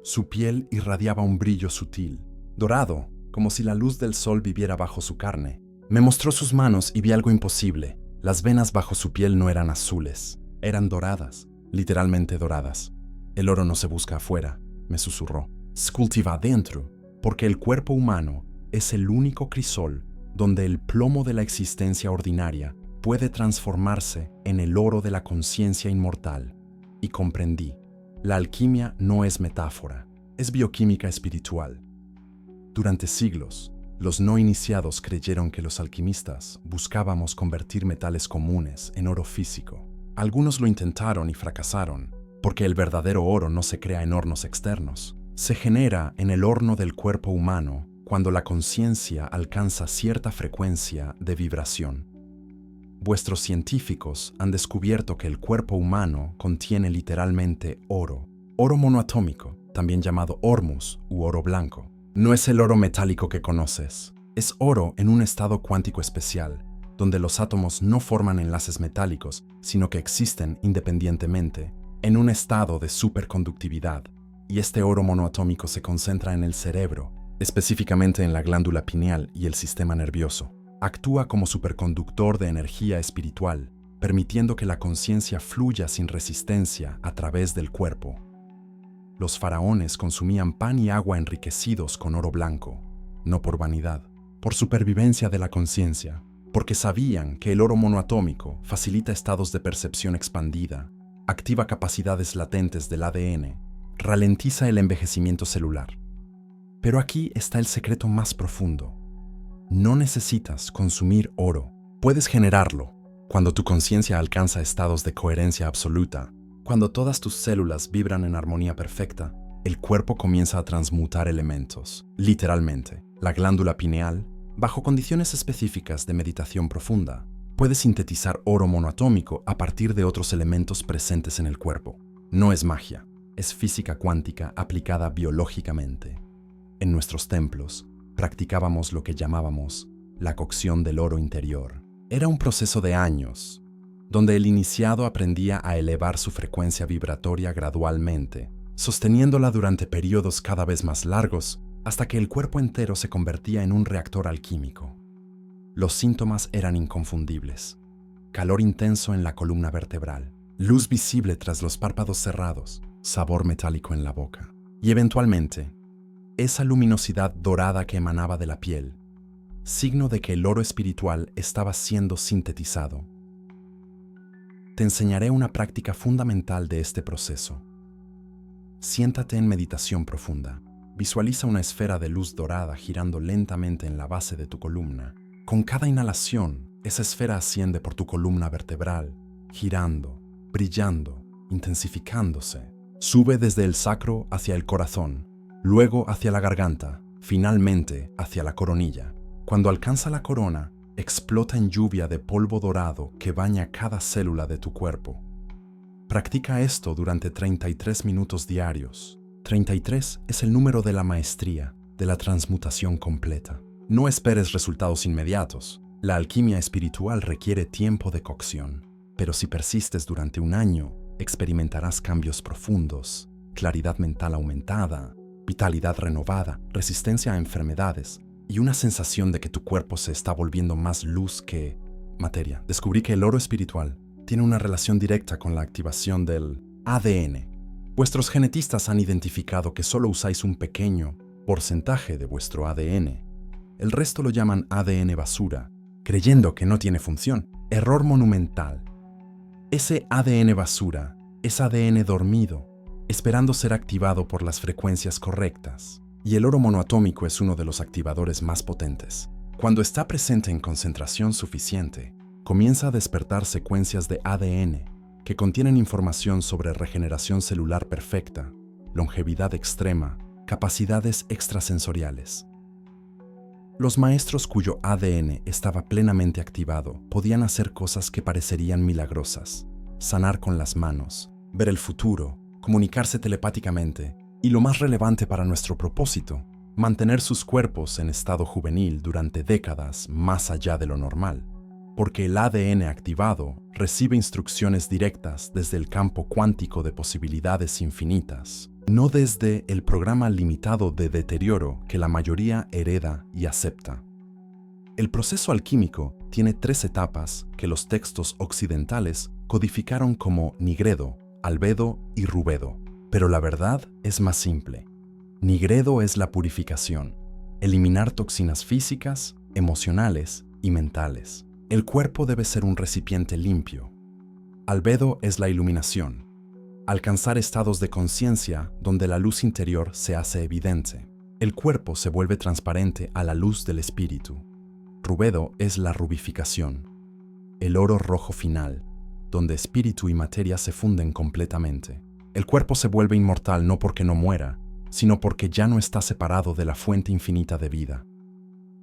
Su piel irradiaba un brillo sutil, dorado, como si la luz del sol viviera bajo su carne. Me mostró sus manos y vi algo imposible. Las venas bajo su piel no eran azules, eran doradas, literalmente doradas. El oro no se busca afuera, me susurró. Se cultiva adentro, porque el cuerpo humano es el único crisol donde el plomo de la existencia ordinaria puede transformarse en el oro de la conciencia inmortal. Y comprendí, la alquimia no es metáfora, es bioquímica espiritual. Durante siglos, los no iniciados creyeron que los alquimistas buscábamos convertir metales comunes en oro físico. Algunos lo intentaron y fracasaron, porque el verdadero oro no se crea en hornos externos. Se genera en el horno del cuerpo humano cuando la conciencia alcanza cierta frecuencia de vibración. Vuestros científicos han descubierto que el cuerpo humano contiene literalmente oro monoatómico, también llamado hormus u oro blanco. No es el oro metálico que conoces, es oro en un estado cuántico especial, donde los átomos no forman enlaces metálicos, sino que existen independientemente, en un estado de superconductividad, y este oro monoatómico se concentra en el cerebro, específicamente en la glándula pineal y el sistema nervioso. Actúa como superconductor de energía espiritual, permitiendo que la conciencia fluya sin resistencia a través del cuerpo. Los faraones consumían pan y agua enriquecidos con oro blanco, no por vanidad, por supervivencia de la conciencia, porque sabían que el oro monoatómico facilita estados de percepción expandida, activa capacidades latentes del ADN, ralentiza el envejecimiento celular. Pero aquí está el secreto más profundo. No necesitas consumir oro, puedes generarlo. Cuando tu conciencia alcanza estados de coherencia absoluta, cuando todas tus células vibran en armonía perfecta, el cuerpo comienza a transmutar elementos. Literalmente, la glándula pineal, bajo condiciones específicas de meditación profunda, puede sintetizar oro monoatómico a partir de otros elementos presentes en el cuerpo. No es magia, es física cuántica aplicada biológicamente. En nuestros templos, practicábamos lo que llamábamos la cocción del oro interior. Era un proceso de años, donde el iniciado aprendía a elevar su frecuencia vibratoria gradualmente, sosteniéndola durante periodos cada vez más largos, hasta que el cuerpo entero se convertía en un reactor alquímico. Los síntomas eran inconfundibles. Calor intenso en la columna vertebral, luz visible tras los párpados cerrados, sabor metálico en la boca. Y eventualmente, esa luminosidad dorada que emanaba de la piel, signo de que el oro espiritual estaba siendo sintetizado. Te enseñaré una práctica fundamental de este proceso. Siéntate en meditación profunda. Visualiza una esfera de luz dorada girando lentamente en la base de tu columna. Con cada inhalación, esa esfera asciende por tu columna vertebral, girando, brillando, intensificándose. Sube desde el sacro hacia el corazón, luego hacia la garganta, finalmente hacia la coronilla. Cuando alcanza la corona, explota en lluvia de polvo dorado que baña cada célula de tu cuerpo. Practica esto durante 33 minutos diarios. 33 es el número de la maestría, de la transmutación completa. No esperes resultados inmediatos. La alquimia espiritual requiere tiempo de cocción. Pero si persistes durante un año, experimentarás cambios profundos, claridad mental aumentada, vitalidad renovada, resistencia a enfermedades y una sensación de que tu cuerpo se está volviendo más luz que materia. Descubrí que el oro espiritual tiene una relación directa con la activación del ADN. Vuestros genetistas han identificado que solo usáis un pequeño porcentaje de vuestro ADN. El resto lo llaman ADN basura, creyendo que no tiene función. Error monumental. Ese ADN basura es ADN dormido, esperando ser activado por las frecuencias correctas. Y el oro monoatómico es uno de los activadores más potentes. Cuando está presente en concentración suficiente, comienza a despertar secuencias de ADN que contienen información sobre regeneración celular perfecta, longevidad extrema, capacidades extrasensoriales. Los maestros cuyo ADN estaba plenamente activado podían hacer cosas que parecerían milagrosas, sanar con las manos, ver el futuro, comunicarse telepáticamente y, lo más relevante para nuestro propósito, mantener sus cuerpos en estado juvenil durante décadas más allá de lo normal, porque el ADN activado recibe instrucciones directas desde el campo cuántico de posibilidades infinitas, no desde el programa limitado de deterioro que la mayoría hereda y acepta. El proceso alquímico tiene 3 etapas que los textos occidentales codificaron como nigredo, albedo y rubedo. Pero la verdad es más simple. Nigredo es la purificación, eliminar toxinas físicas, emocionales y mentales. El cuerpo debe ser un recipiente limpio. Albedo es la iluminación, alcanzar estados de conciencia donde la luz interior se hace evidente. El cuerpo se vuelve transparente a la luz del espíritu. Rubedo es la rubificación, el oro rojo final, donde espíritu y materia se funden completamente. El cuerpo se vuelve inmortal no porque no muera, sino porque ya no está separado de la fuente infinita de vida.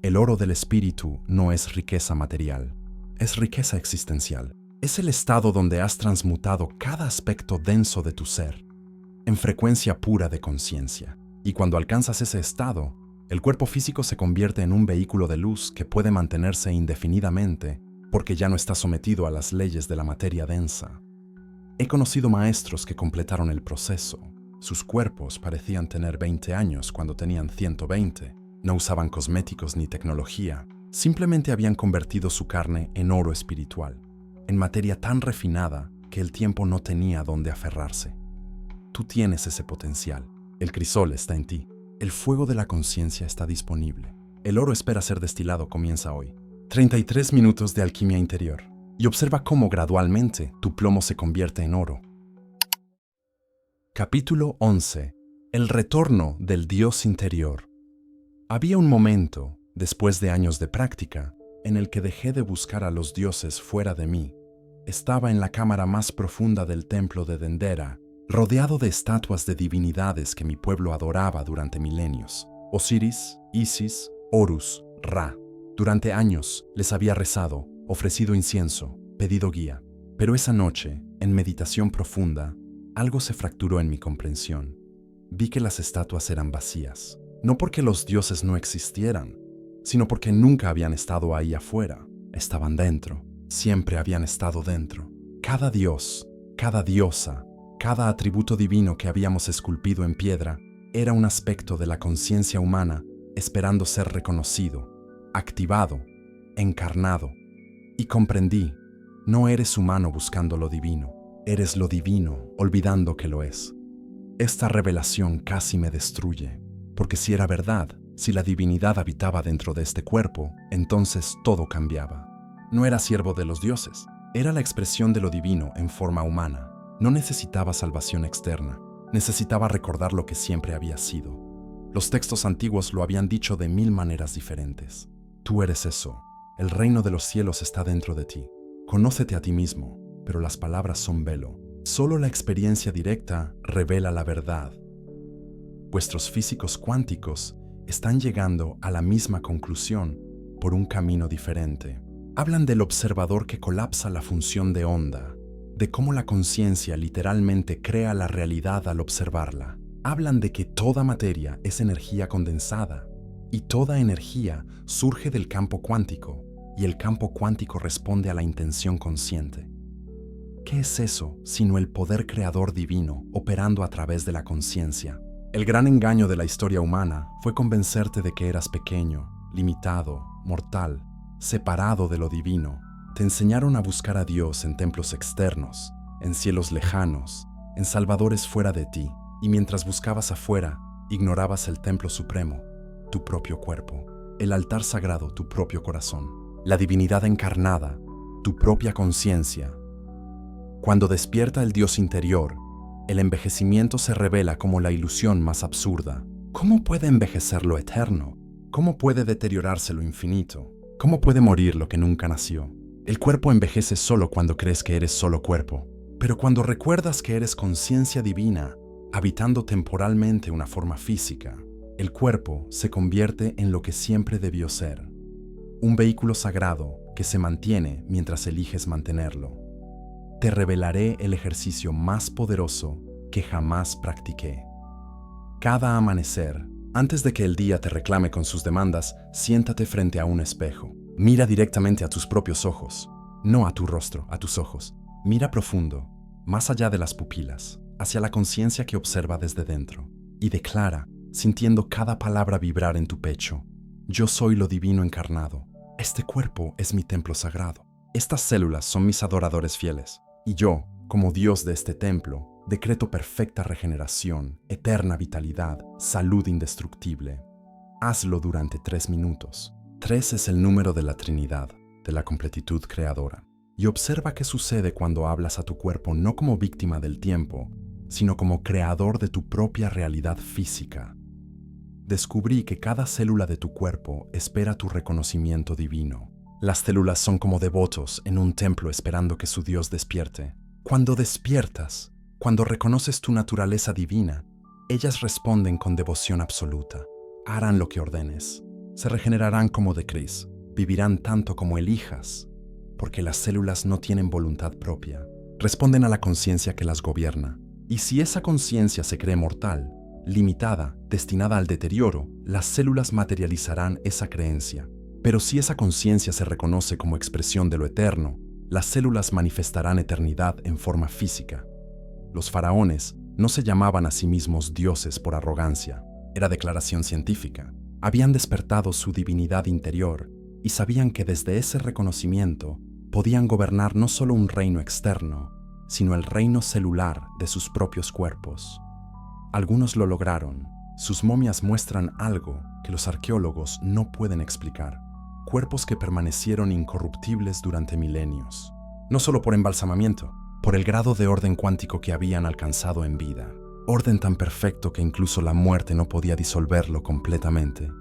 El oro del espíritu no es riqueza material, es riqueza existencial. Es el estado donde has transmutado cada aspecto denso de tu ser. en frecuencia pura de conciencia. Y cuando alcanzas ese estado, el cuerpo físico se convierte en un vehículo de luz que puede mantenerse indefinidamente porque ya no está sometido a las leyes de la materia densa. He conocido maestros que completaron el proceso. Sus cuerpos parecían tener 20 años cuando tenían 120. No usaban cosméticos ni tecnología. Simplemente habían convertido su carne en oro espiritual, en materia tan refinada que el tiempo no tenía dónde aferrarse. Tú tienes ese potencial. El crisol está en ti. El fuego de la conciencia está disponible. El oro espera ser destilado comienza hoy. 33 minutos de alquimia interior. Y observa cómo gradualmente tu plomo se convierte en oro. Capítulo 11. El retorno del Dios interior. Había un momento, después de años de práctica, en el que dejé de buscar a los dioses fuera de mí. Estaba en la cámara más profunda del templo de Dendera, rodeado de estatuas de divinidades que mi pueblo adoraba durante milenios. Osiris, Isis, Horus, Ra. Durante años les había rezado, ofrecido incienso, pedido guía. Pero esa noche, en meditación profunda, algo se fracturó en mi comprensión. Vi que las estatuas eran vacías. No porque los dioses no existieran, sino porque nunca habían estado ahí afuera. Estaban dentro. Siempre habían estado dentro. Cada dios, cada diosa, cada atributo divino que habíamos esculpido en piedra era un aspecto de la conciencia humana esperando ser reconocido, activado, encarnado. Y comprendí, no eres humano buscando lo divino, eres lo divino olvidando que lo es. Esta revelación casi me destruye, porque si era verdad, si la divinidad habitaba dentro de este cuerpo, entonces todo cambiaba. No era siervo de los dioses, era la expresión de lo divino en forma humana. No necesitaba salvación externa, necesitaba recordar lo que siempre había sido. Los textos antiguos lo habían dicho de 1000 maneras diferentes. Tú eres eso, el reino de los cielos está dentro de ti. Conócete a ti mismo, pero las palabras son velo. Solo la experiencia directa revela la verdad. Vuestros físicos cuánticos están llegando a la misma conclusión por un camino diferente. Hablan del observador que colapsa la función de onda, de cómo la conciencia literalmente crea la realidad al observarla. Hablan de que toda materia es energía condensada y toda energía surge del campo cuántico y el campo cuántico responde a la intención consciente. ¿Qué es eso sino el poder creador divino operando a través de la conciencia? El gran engaño de la historia humana fue convencerte de que eras pequeño, limitado, mortal, separado de lo divino. Te enseñaron a buscar a Dios en templos externos, en cielos lejanos, en salvadores fuera de ti, y mientras buscabas afuera, ignorabas el templo supremo, tu propio cuerpo, el altar sagrado, tu propio corazón, la divinidad encarnada, tu propia conciencia. Cuando despierta el Dios interior, el envejecimiento se revela como la ilusión más absurda. ¿Cómo puede envejecer lo eterno? ¿Cómo puede deteriorarse lo infinito? ¿Cómo puede morir lo que nunca nació? El cuerpo envejece solo cuando crees que eres solo cuerpo, pero cuando recuerdas que eres conciencia divina, habitando temporalmente una forma física, el cuerpo se convierte en lo que siempre debió ser, un vehículo sagrado que se mantiene mientras eliges mantenerlo. Te revelaré el ejercicio más poderoso que jamás practiqué. Cada amanecer, antes de que el día te reclame con sus demandas, siéntate frente a un espejo. Mira directamente a tus propios ojos, no a tu rostro, a tus ojos. Mira profundo, más allá de las pupilas, hacia la conciencia que observa desde dentro, y declara, sintiendo cada palabra vibrar en tu pecho: yo soy lo divino encarnado. Este cuerpo es mi templo sagrado. Estas células son mis adoradores fieles. Y yo, como Dios de este templo, decreto perfecta regeneración, eterna vitalidad, salud indestructible. Hazlo durante 3 minutos. 3 es el número de la Trinidad, de la completitud creadora. Y observa qué sucede cuando hablas a tu cuerpo no como víctima del tiempo, sino como creador de tu propia realidad física. Descubrí que cada célula de tu cuerpo espera tu reconocimiento divino. Las células son como devotos en un templo esperando que su Dios despierte. Cuando despiertas, cuando reconoces tu naturaleza divina, ellas responden con devoción absoluta. Harán lo que ordenes. Se regenerarán como decrees. Vivirán tanto como elijas, porque las células no tienen voluntad propia. Responden a la conciencia que las gobierna. Y si esa conciencia se cree mortal, limitada, destinada al deterioro, las células materializarán esa creencia. Pero si esa conciencia se reconoce como expresión de lo eterno, las células manifestarán eternidad en forma física. Los faraones no se llamaban a sí mismos dioses por arrogancia, era declaración científica. Habían despertado su divinidad interior y sabían que desde ese reconocimiento podían gobernar no solo un reino externo, sino el reino celular de sus propios cuerpos. Algunos lo lograron. Sus momias muestran algo que los arqueólogos no pueden explicar. Cuerpos que permanecieron incorruptibles durante milenios. No solo por embalsamamiento, por el grado de orden cuántico que habían alcanzado en vida. Orden tan perfecto que incluso la muerte no podía disolverlo completamente.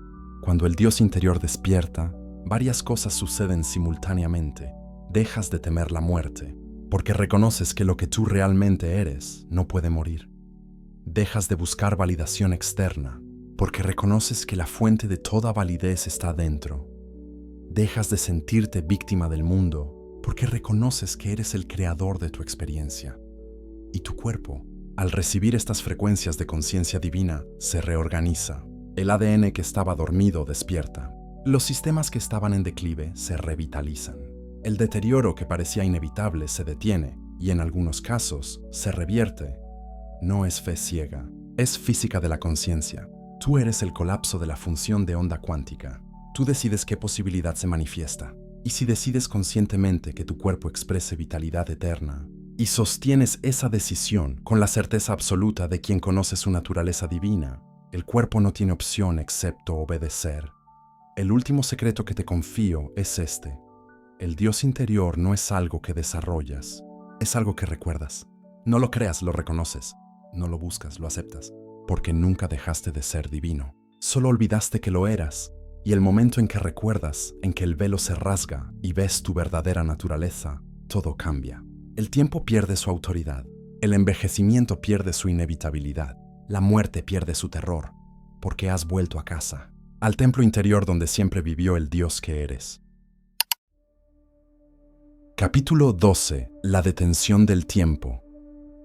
Cuando el Dios interior despierta, varias cosas suceden simultáneamente. Dejas de temer la muerte, porque reconoces que lo que tú realmente eres no puede morir. Dejas de buscar validación externa, porque reconoces que la fuente de toda validez está dentro. Dejas de sentirte víctima del mundo, porque reconoces que eres el creador de tu experiencia. Y tu cuerpo, al recibir estas frecuencias de conciencia divina, se reorganiza. El ADN que estaba dormido despierta. Los sistemas que estaban en declive se revitalizan. El deterioro que parecía inevitable se detiene y en algunos casos se revierte. No es fe ciega, es física de la conciencia. Tú eres el colapso de la función de onda cuántica. Tú decides qué posibilidad se manifiesta. Y si decides conscientemente que tu cuerpo exprese vitalidad eterna, y sostienes esa decisión con la certeza absoluta de quien conoce su naturaleza divina, el cuerpo no tiene opción excepto obedecer. El último secreto que te confío es este. El Dios interior no es algo que desarrollas, es algo que recuerdas. No lo creas, lo reconoces. No lo buscas, lo aceptas, porque nunca dejaste de ser divino. Solo olvidaste que lo eras, y el momento en que recuerdas, en que el velo se rasga y ves tu verdadera naturaleza, todo cambia. El tiempo pierde su autoridad, el envejecimiento pierde su inevitabilidad, la muerte pierde su terror, porque has vuelto a casa, al templo interior donde siempre vivió el Dios que eres. Capítulo 12. La detención del tiempo.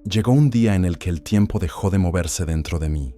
Llegó un día en el que el tiempo dejó de moverse dentro de mí.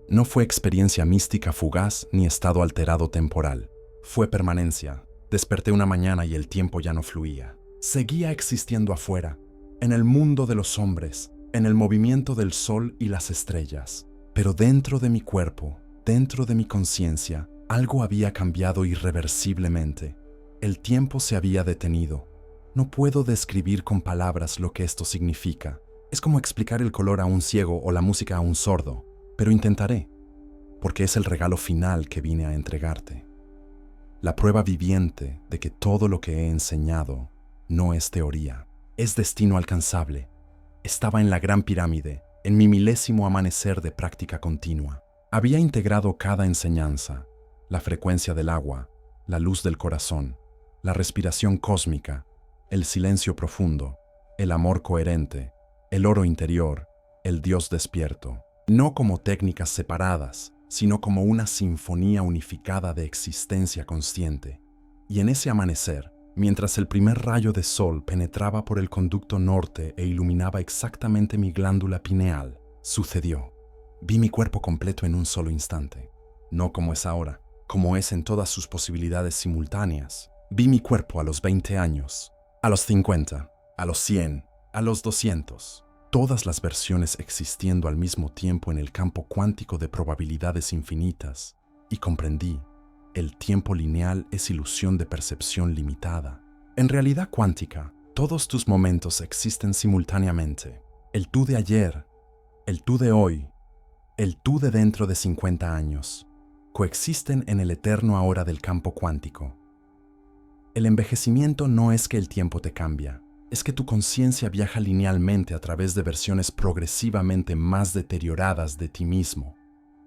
No fue experiencia mística fugaz ni estado alterado temporal. Fue permanencia. Desperté una mañana y el tiempo ya no fluía. Seguía existiendo afuera, en el mundo de los hombres, en el movimiento del sol y las estrellas. Pero dentro de mi cuerpo, dentro de mi conciencia, algo había cambiado irreversiblemente. El tiempo se había detenido. No puedo describir con palabras lo que esto significa. Es como explicar el color a un ciego o la música a un sordo, pero intentaré, porque es el regalo final que vine a entregarte. La prueba viviente de que todo lo que he enseñado no es teoría, es destino alcanzable. Estaba en la Gran Pirámide, en mi milésimo amanecer de práctica continua. Había integrado cada enseñanza, la frecuencia del agua, la luz del corazón, la respiración cósmica, el silencio profundo, el amor coherente, el oro interior, el Dios despierto, no como técnicas separadas, sino como una sinfonía unificada de existencia consciente. Y en ese amanecer, mientras el primer rayo de sol penetraba por el conducto norte e iluminaba exactamente mi glándula pineal, sucedió. Vi mi cuerpo completo en un solo instante. No como es ahora, como es en todas sus posibilidades simultáneas. Vi mi cuerpo a los 20 años, a los 50, a los 100, a los 200, todas las versiones existiendo al mismo tiempo en el campo cuántico de probabilidades infinitas, y comprendí, el tiempo lineal es ilusión de percepción limitada. En realidad cuántica, todos tus momentos existen simultáneamente. El tú de ayer, el tú de hoy, el tú de dentro de 50 años, coexisten en el eterno ahora del campo cuántico. El envejecimiento no es que el tiempo te cambia, es que tu conciencia viaja linealmente a través de versiones progresivamente más deterioradas de ti mismo.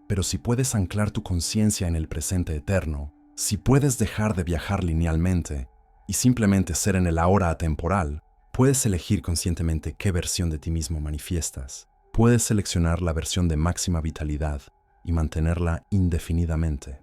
Pero si puedes anclar tu conciencia en el presente eterno, si puedes dejar de viajar linealmente y simplemente ser en el ahora atemporal, puedes elegir conscientemente qué versión de ti mismo manifiestas. Puedes seleccionar la versión de máxima vitalidad y mantenerla indefinidamente.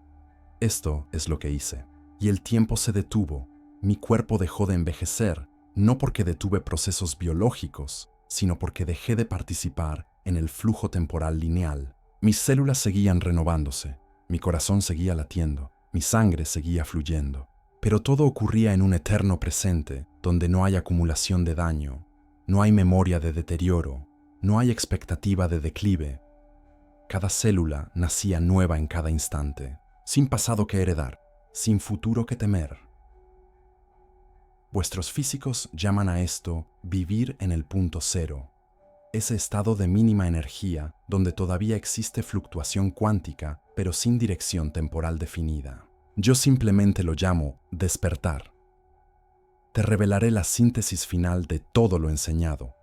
Esto es lo que hice. Y el tiempo se detuvo. Mi cuerpo dejó de envejecer, no porque detuve procesos biológicos, sino porque dejé de participar en el flujo temporal lineal. Mis células seguían renovándose, mi corazón seguía latiendo, mi sangre seguía fluyendo. Pero todo ocurría en un eterno presente, donde no hay acumulación de daño, no hay memoria de deterioro, no hay expectativa de declive. Cada célula nacía nueva en cada instante, sin pasado que heredar, sin futuro que temer. Vuestros físicos llaman a esto vivir en el punto cero, ese estado de mínima energía donde todavía existe fluctuación cuántica, pero sin dirección temporal definida. Yo simplemente lo llamo despertar. Te revelaré la síntesis final de todo lo enseñado.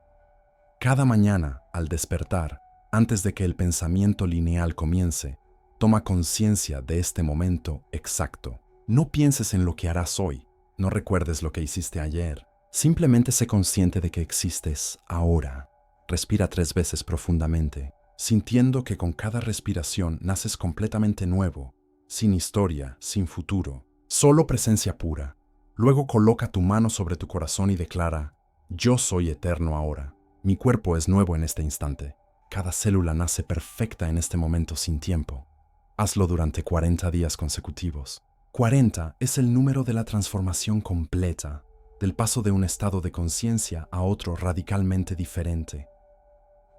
Cada mañana, al despertar, antes de que el pensamiento lineal comience, toma conciencia de este momento exacto. No pienses en lo que harás hoy, no recuerdes lo que hiciste ayer. Simplemente sé consciente de que existes ahora. Respira 3 veces profundamente, sintiendo que con cada respiración naces completamente nuevo, sin historia, sin futuro, solo presencia pura. Luego coloca tu mano sobre tu corazón y declara: yo soy eterno ahora. Mi cuerpo es nuevo en este instante. Cada célula nace perfecta en este momento sin tiempo. Hazlo durante 40 días consecutivos. 40 es el número de la transformación completa, del paso de un estado de conciencia a otro radicalmente diferente.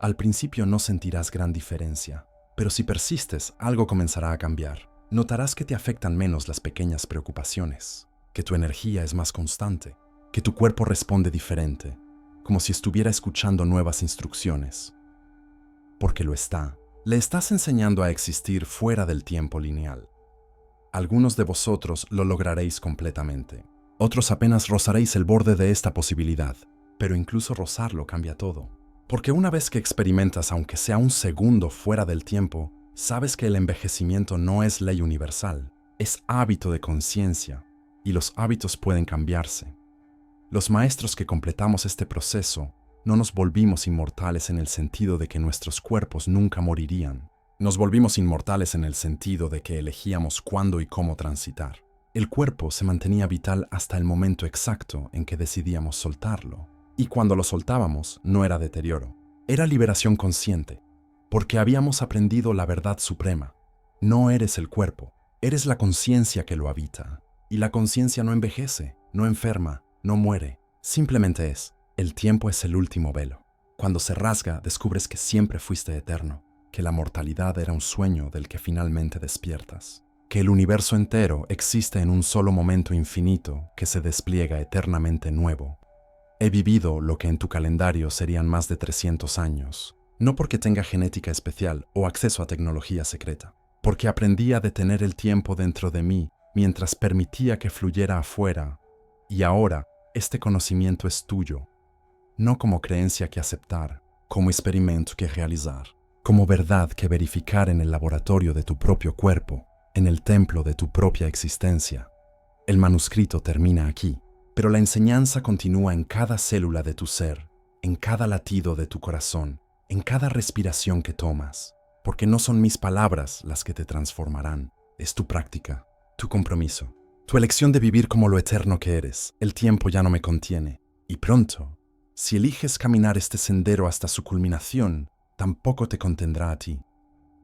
Al principio no sentirás gran diferencia, pero si persistes, algo comenzará a cambiar. Notarás que te afectan menos las pequeñas preocupaciones, que tu energía es más constante, que tu cuerpo responde diferente, como si estuviera escuchando nuevas instrucciones. Porque lo está. Le estás enseñando a existir fuera del tiempo lineal. Algunos de vosotros lo lograréis completamente. Otros apenas rozaréis el borde de esta posibilidad, pero incluso rozarlo cambia todo. Porque una vez que experimentas, aunque sea un segundo fuera del tiempo, sabes que el envejecimiento no es ley universal, es hábito de conciencia, y los hábitos pueden cambiarse. Los maestros que completamos este proceso no nos volvimos inmortales en el sentido de que nuestros cuerpos nunca morirían. Nos volvimos inmortales en el sentido de que elegíamos cuándo y cómo transitar. El cuerpo se mantenía vital hasta el momento exacto en que decidíamos soltarlo. Y cuando lo soltábamos, no era deterioro, era liberación consciente, porque habíamos aprendido la verdad suprema. No eres el cuerpo, eres la conciencia que lo habita. Y la conciencia no envejece, no enferma, no muere, simplemente es. El tiempo es el último velo. Cuando se rasga, descubres que siempre fuiste eterno, que la mortalidad era un sueño del que finalmente despiertas, que el universo entero existe en un solo momento infinito que se despliega eternamente nuevo. He vivido lo que en tu calendario serían más de 300 años, no porque tenga genética especial o acceso a tecnología secreta, porque aprendí a detener el tiempo dentro de mí mientras permitía que fluyera afuera, y ahora este conocimiento es tuyo, no como creencia que aceptar, como experimento que realizar, como verdad que verificar en el laboratorio de tu propio cuerpo, en el templo de tu propia existencia. El manuscrito termina aquí, pero la enseñanza continúa en cada célula de tu ser, en cada latido de tu corazón, en cada respiración que tomas, porque no son mis palabras las que te transformarán, es tu práctica, tu compromiso, tu elección de vivir como lo eterno que eres. El tiempo ya no me contiene, y pronto, si eliges caminar este sendero hasta su culminación, tampoco te contendrá a ti.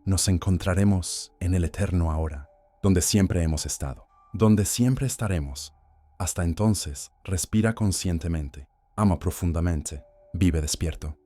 Nos encontraremos en el eterno ahora, donde siempre hemos estado, donde siempre estaremos. Hasta entonces, respira conscientemente, ama profundamente, vive despierto.